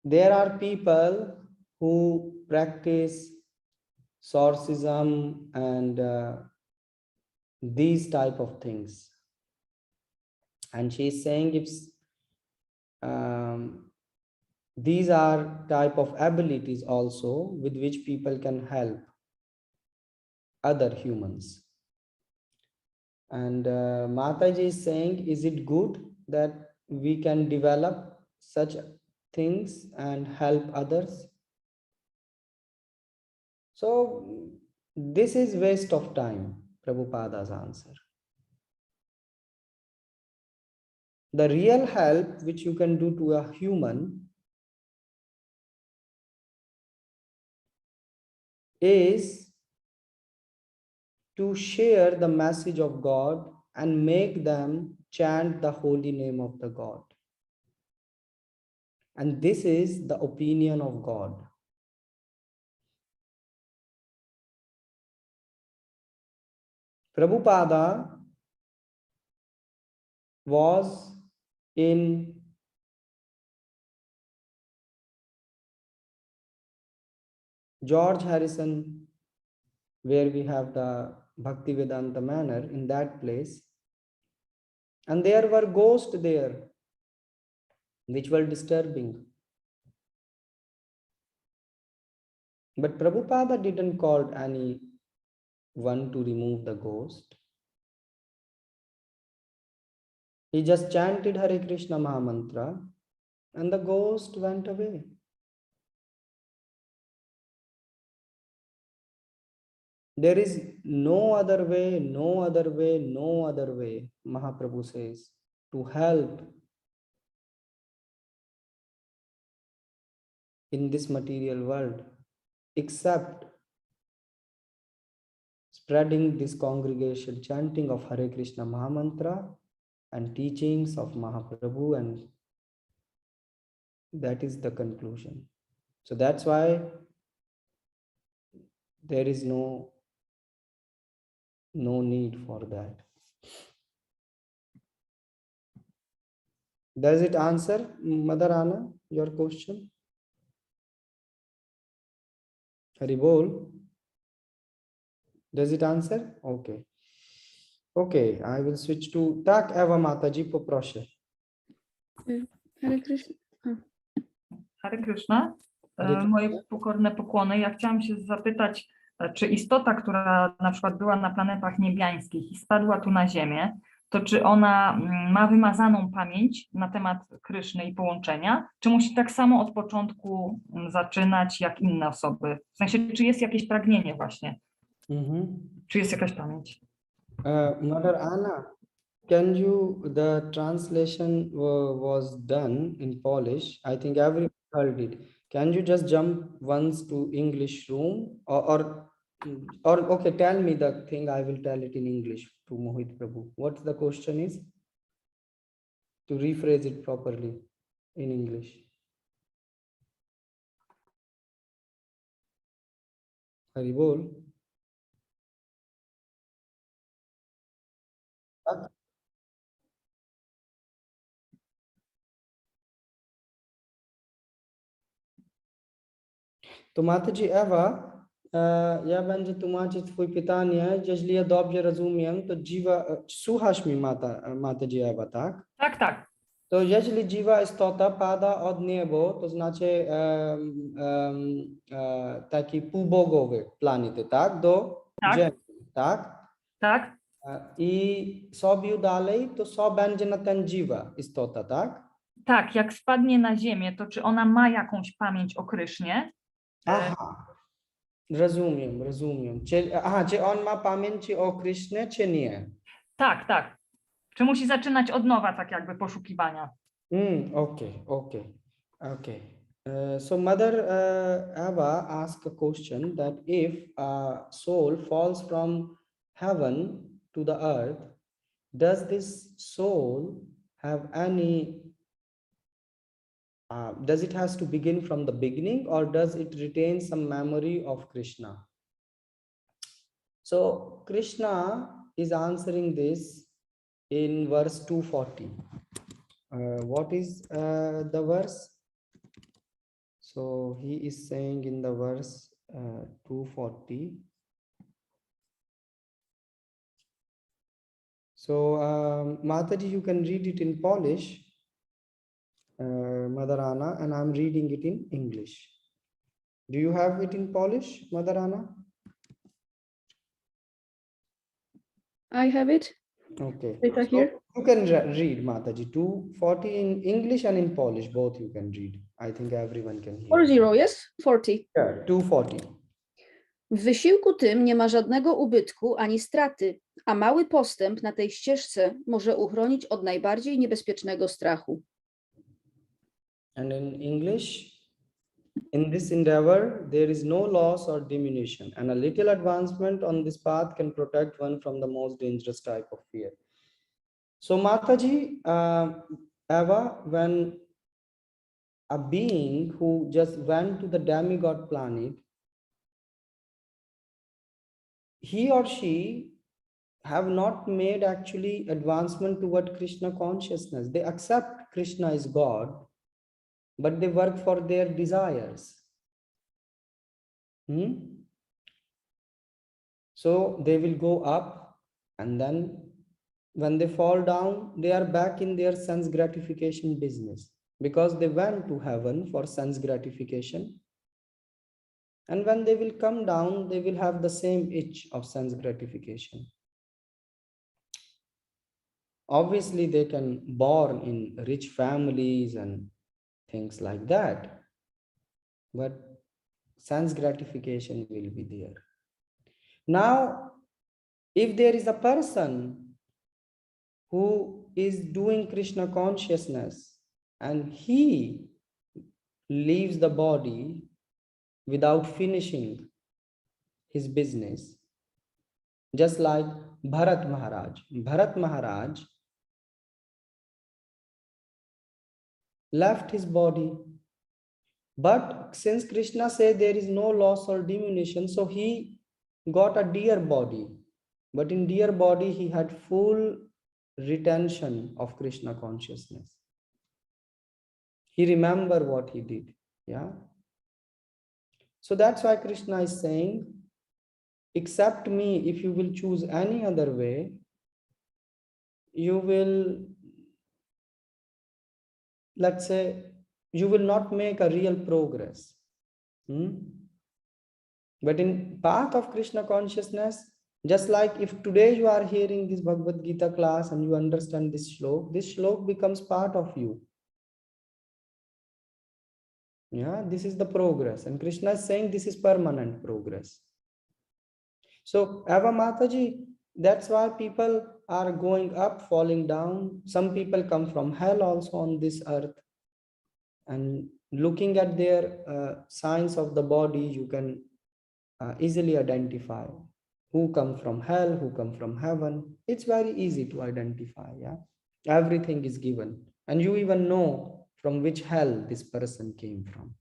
there are people who practice sourcism and these type of things, and she's saying if these are type of abilities also with which people can help other humans. And Mataji is saying, is it good that we can develop such things and help others? So this is waste of time, Prabhupada's answer. The real help which you can do to a human is to share the message of God and make them chant the holy name of the God. And this is the opinion of God. Prabhupada was in George Harrison, where we have the Bhaktivedanta Manor, in that place. And there were ghosts there, which were disturbing. But Prabhupada didn't call anyone to remove the ghost. He just chanted Hare Krishna Mahamantra and the ghost went away. There is no other way, no other way, no other way, Mahaprabhu says, to help in this material world, except spreading this congregation chanting of Hare Krishna Mahamantra and teachings of Mahaprabhu, and that is the conclusion. So that's why there is no need for that. Does it answer, Mother Anna, your question? Haribol, does it answer? Okay. Okay, I will switch to Tak Eva Mataji, poproszę. Hare Krishna. Hare Krishna. Hare Krishna. Moje pokorne pokłony. Ja chciałam się zapytać, czy istota, która na przykład była na planetach niebiańskich i spadła tu na Ziemię, to czy ona ma wymazaną pamięć na temat Kryszny i połączenia, czy musi tak samo od początku zaczynać jak inne osoby? W sensie, czy jest jakieś pragnienie właśnie? Czy jest jakaś pamięć? Mother Anna, the translation was done in Polish. I think everyone heard it. Can you just jump once to English room or okay, tell me the thing, I will tell it in English to Mohit Prabhu. What the question is? To rephrase it properly in English. Haribol. So Mataji Eva, ja będzie tłumaczyć twój pytanie, jeśli ja dobrze rozumiem, to dziwa, słuchasz mi Mata Ewa, tak? Tak, tak. To jeśli dziwa istota pada od nieba, to znaczy taki półbogowy planety, tak? Do Tak. Ziemi, tak? Tak, I sobie dalej, to co będzie na ten dziwa istota, tak? tak. Jak spadnie na ziemię, to czy ona ma jakąś pamięć o Krysznie? Aha, rozumiem. Czy on ma pamięć o Krysznie, czy nie? Tak, tak. Czy musi zaczynać od nowa, tak jakby poszukiwania? Okay. So Mother Eva asked a question that if a soul falls from heaven to the earth, does this soul have any, does it has to begin from the beginning, or does it retain some memory of Krishna? So Krishna is answering this in verse 240. What is the verse? So he is saying in the verse 240. So Mataji, you can read it in Polish, Mother Anna, and I'm reading it in English. Do you have it in Polish, Mother Anna? I have it. Okay. Right here. You can read Mataji 240 in English and in Polish, both you can read. I think everyone can hear. 40, yes? 40. Yeah, 240. W wysiłku tym nie ma żadnego ubytku ani straty, a mały postęp na tej ścieżce może uchronić od najbardziej niebezpiecznego strachu. And in English, in this endeavor, there is no loss or diminution, and a little advancement on this path can protect one from the most dangerous type of fear. So Mataji, Eva, when a being who just went to the demigod planet, he or she have not made actually advancement toward Krishna consciousness. They accept Krishna is God, but they work for their desires. So they will go up, and then when they fall down, they are back in their sense gratification business, because they went to heaven for sense gratification. And when they will come down, they will have the same itch of sense gratification. Obviously, they can born in rich families and things like that, but sense gratification will be there. Now, if there is a person who is doing Krishna consciousness and he leaves the body without finishing his business, just like Bharat Maharaj. Bharat Maharaj left his body, but since Krishna said there is no loss or diminution, so he got a dear body, but in dear body he had full retention of Krishna consciousness. He remembered what he did. Yeah. So that's why Krishna is saying, accept me. If you will choose any other way, you will, let's say, you will not make a real progress. But in path of Krishna consciousness, just like if today you are hearing this Bhagavad Gita class and you understand this shlok becomes part of you. Yeah, this is the progress. And Krishna is saying this is permanent progress. So Eva Mataji, that's why people are going up, falling down. Some people come from hell also on this earth. And looking at their signs of the body, you can easily identify who come from hell, who come from heaven. It's very easy to identify. Yeah, everything is given, and you even know from which hell this person came from.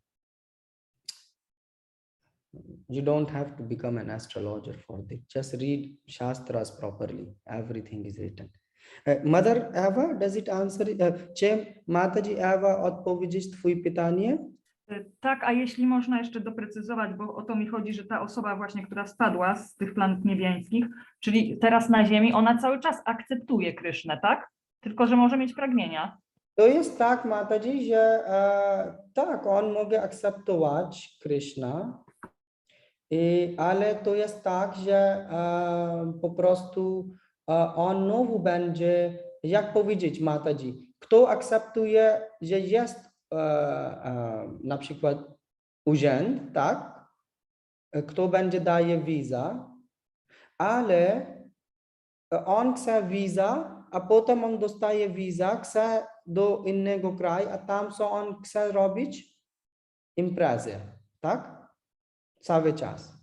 You don't have to become an astrologer for this. Just read Shastras properly. Everything is written. Mother Eva, does it answer? Chem Mataji Eva odpowiedzieć twój pytanie? Tak, a jeśli można jeszcze doprecyzować, bo o to mi chodzi, że ta osoba właśnie, która spadła z tych planet niebiańskich, czyli teraz na Ziemi, ona cały czas akceptuje Krysznę, tak? Tylko że może mieć pragnienia. To jest tak, Mataji, że tak, on może akceptować Krishna, ale to jest tak, że po prostu on znowu będzie, jak powiedzieć, Mataji, kto akceptuje, że jest na przykład urząd, tak? Kto będzie daje wiza, ale on chce wiza, a potem on dostaje wiza, chce do innego kraju, a tam co on chce robić? Imprezy, tak? Cały czas.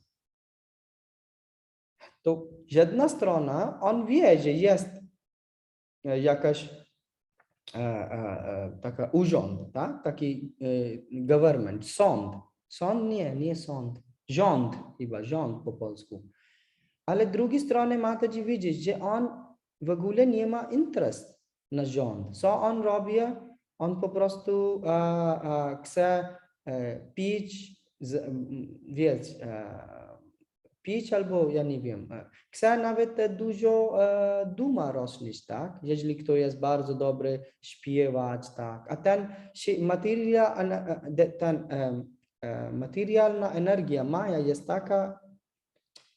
To jedna strona, on wie, że jest jakaś taka urząd, tak? Taki government, sąd. Sąd nie sąd. Rząd chyba, rząd po polsku. Ale z drugiej strony Mataji widzieć, że on w ogóle nie ma interest na rząd. Co on robi? On po prostu chce pić, wiesz, pić albo ja nie wiem. Chce nawet dużo duma roślić, tak? Jeżeli ktoś jest bardzo dobry śpiewać, tak? A ten materialna energia Maja jest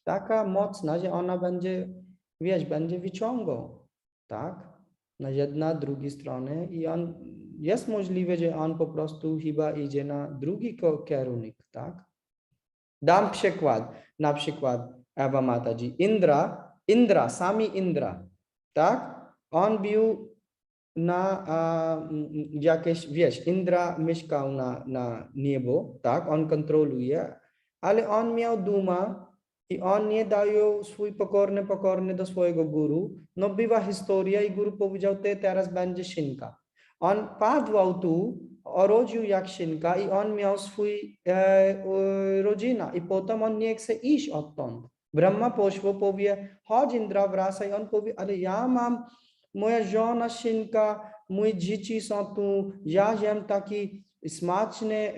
taka mocna, że ona będzie, wiesz, będzie wyciągał, tak? Na jedna, drugiej stronie i on jest możliwe, że on po prostu chyba idzie na drugi kierunek, tak? Dam przykład, na przykład Ewa Mataji, sami Indra, tak? On był na jakieś, wiesz, Indra mieszkał na niebo, tak? On kontroluje, ale on miał duma i on nie daje swój pokorny do swojego guru. No bywa historia i guru powiedział, ty teraz będzie szynka. On padł tu, urodził jak szynka i on miał swój rodzina i potem on nie chce iść odtąd. Brahma poszło, powie, chodź Indra, wracaj. On powie, ale ja mam moja żona szynka, moje dzieci są tu, ja jem taki smaczny,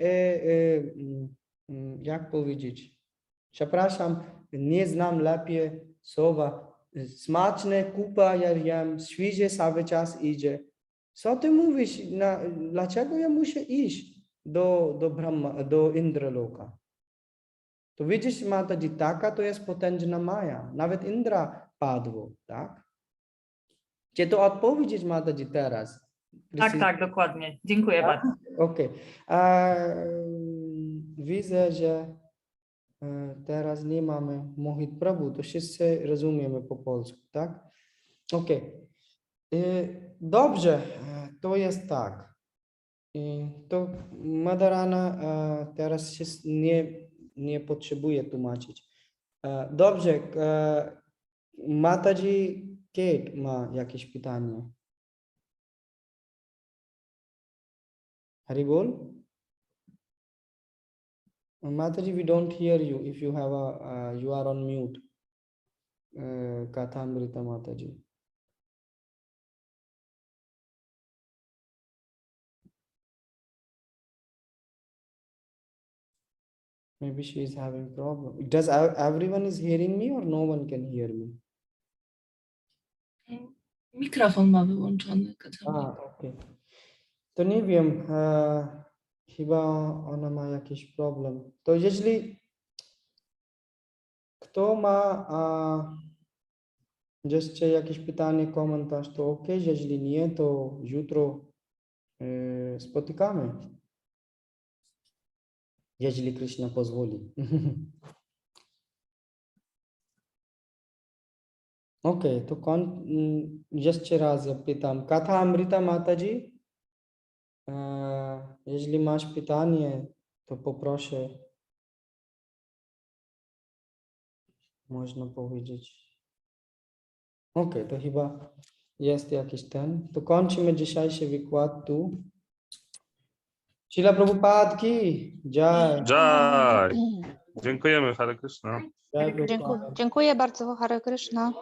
jak powiedzieć, przepraszam, nie znam lepiej słowa, smaczne kupa, ja jem, świeże cały czas idzie. Co ty mówisz? Dlaczego ja muszę iść do Indraloka? To widzisz, Mataji, taka to jest potężna Maja. Nawet Indra padło, tak? Czy to odpowiedzieć, Mataji, teraz? Tak, dokładnie. Dziękuję bardzo. Okej. Widzę, że teraz nie mamy Mohit Prabhu, to wszyscy rozumiemy po polsku, tak? Okej. Dobrze, to jest tak. To Madharana teraz się nie potrzebuje tłumaczyć. Dobrze, Mataji Kate ma jakieś pytanie. Haribol? Mataji, we don't hear you if you have you are on mute. Kathamrita Mataji. Maybe she is having problem. Does everyone is hearing me or no one can hear me? Mikrofon ma wyłączony. Okay. To nie wiem, chyba ona ma jakiś problem. To jeśli kto ma jeszcze jakieś pytanie, komentarz, to ok. Jeśli nie, to jutro spotykamy. Jeśli Krishna pozwoli. Okej, to jeszcze raz ja pytam. Katha Amrita Mataji, jeśli masz pytanie, to poproszę. Można powiedzieć. Okej, to chyba jest jakiś ten. To kończymy dzisiejszy wykład tu. Śrila Prabhupada ki jai. Jai. Dziękujemy, Hare Krishna. Jai Prabhupada. Dziękuję bardzo, Hare Krishna.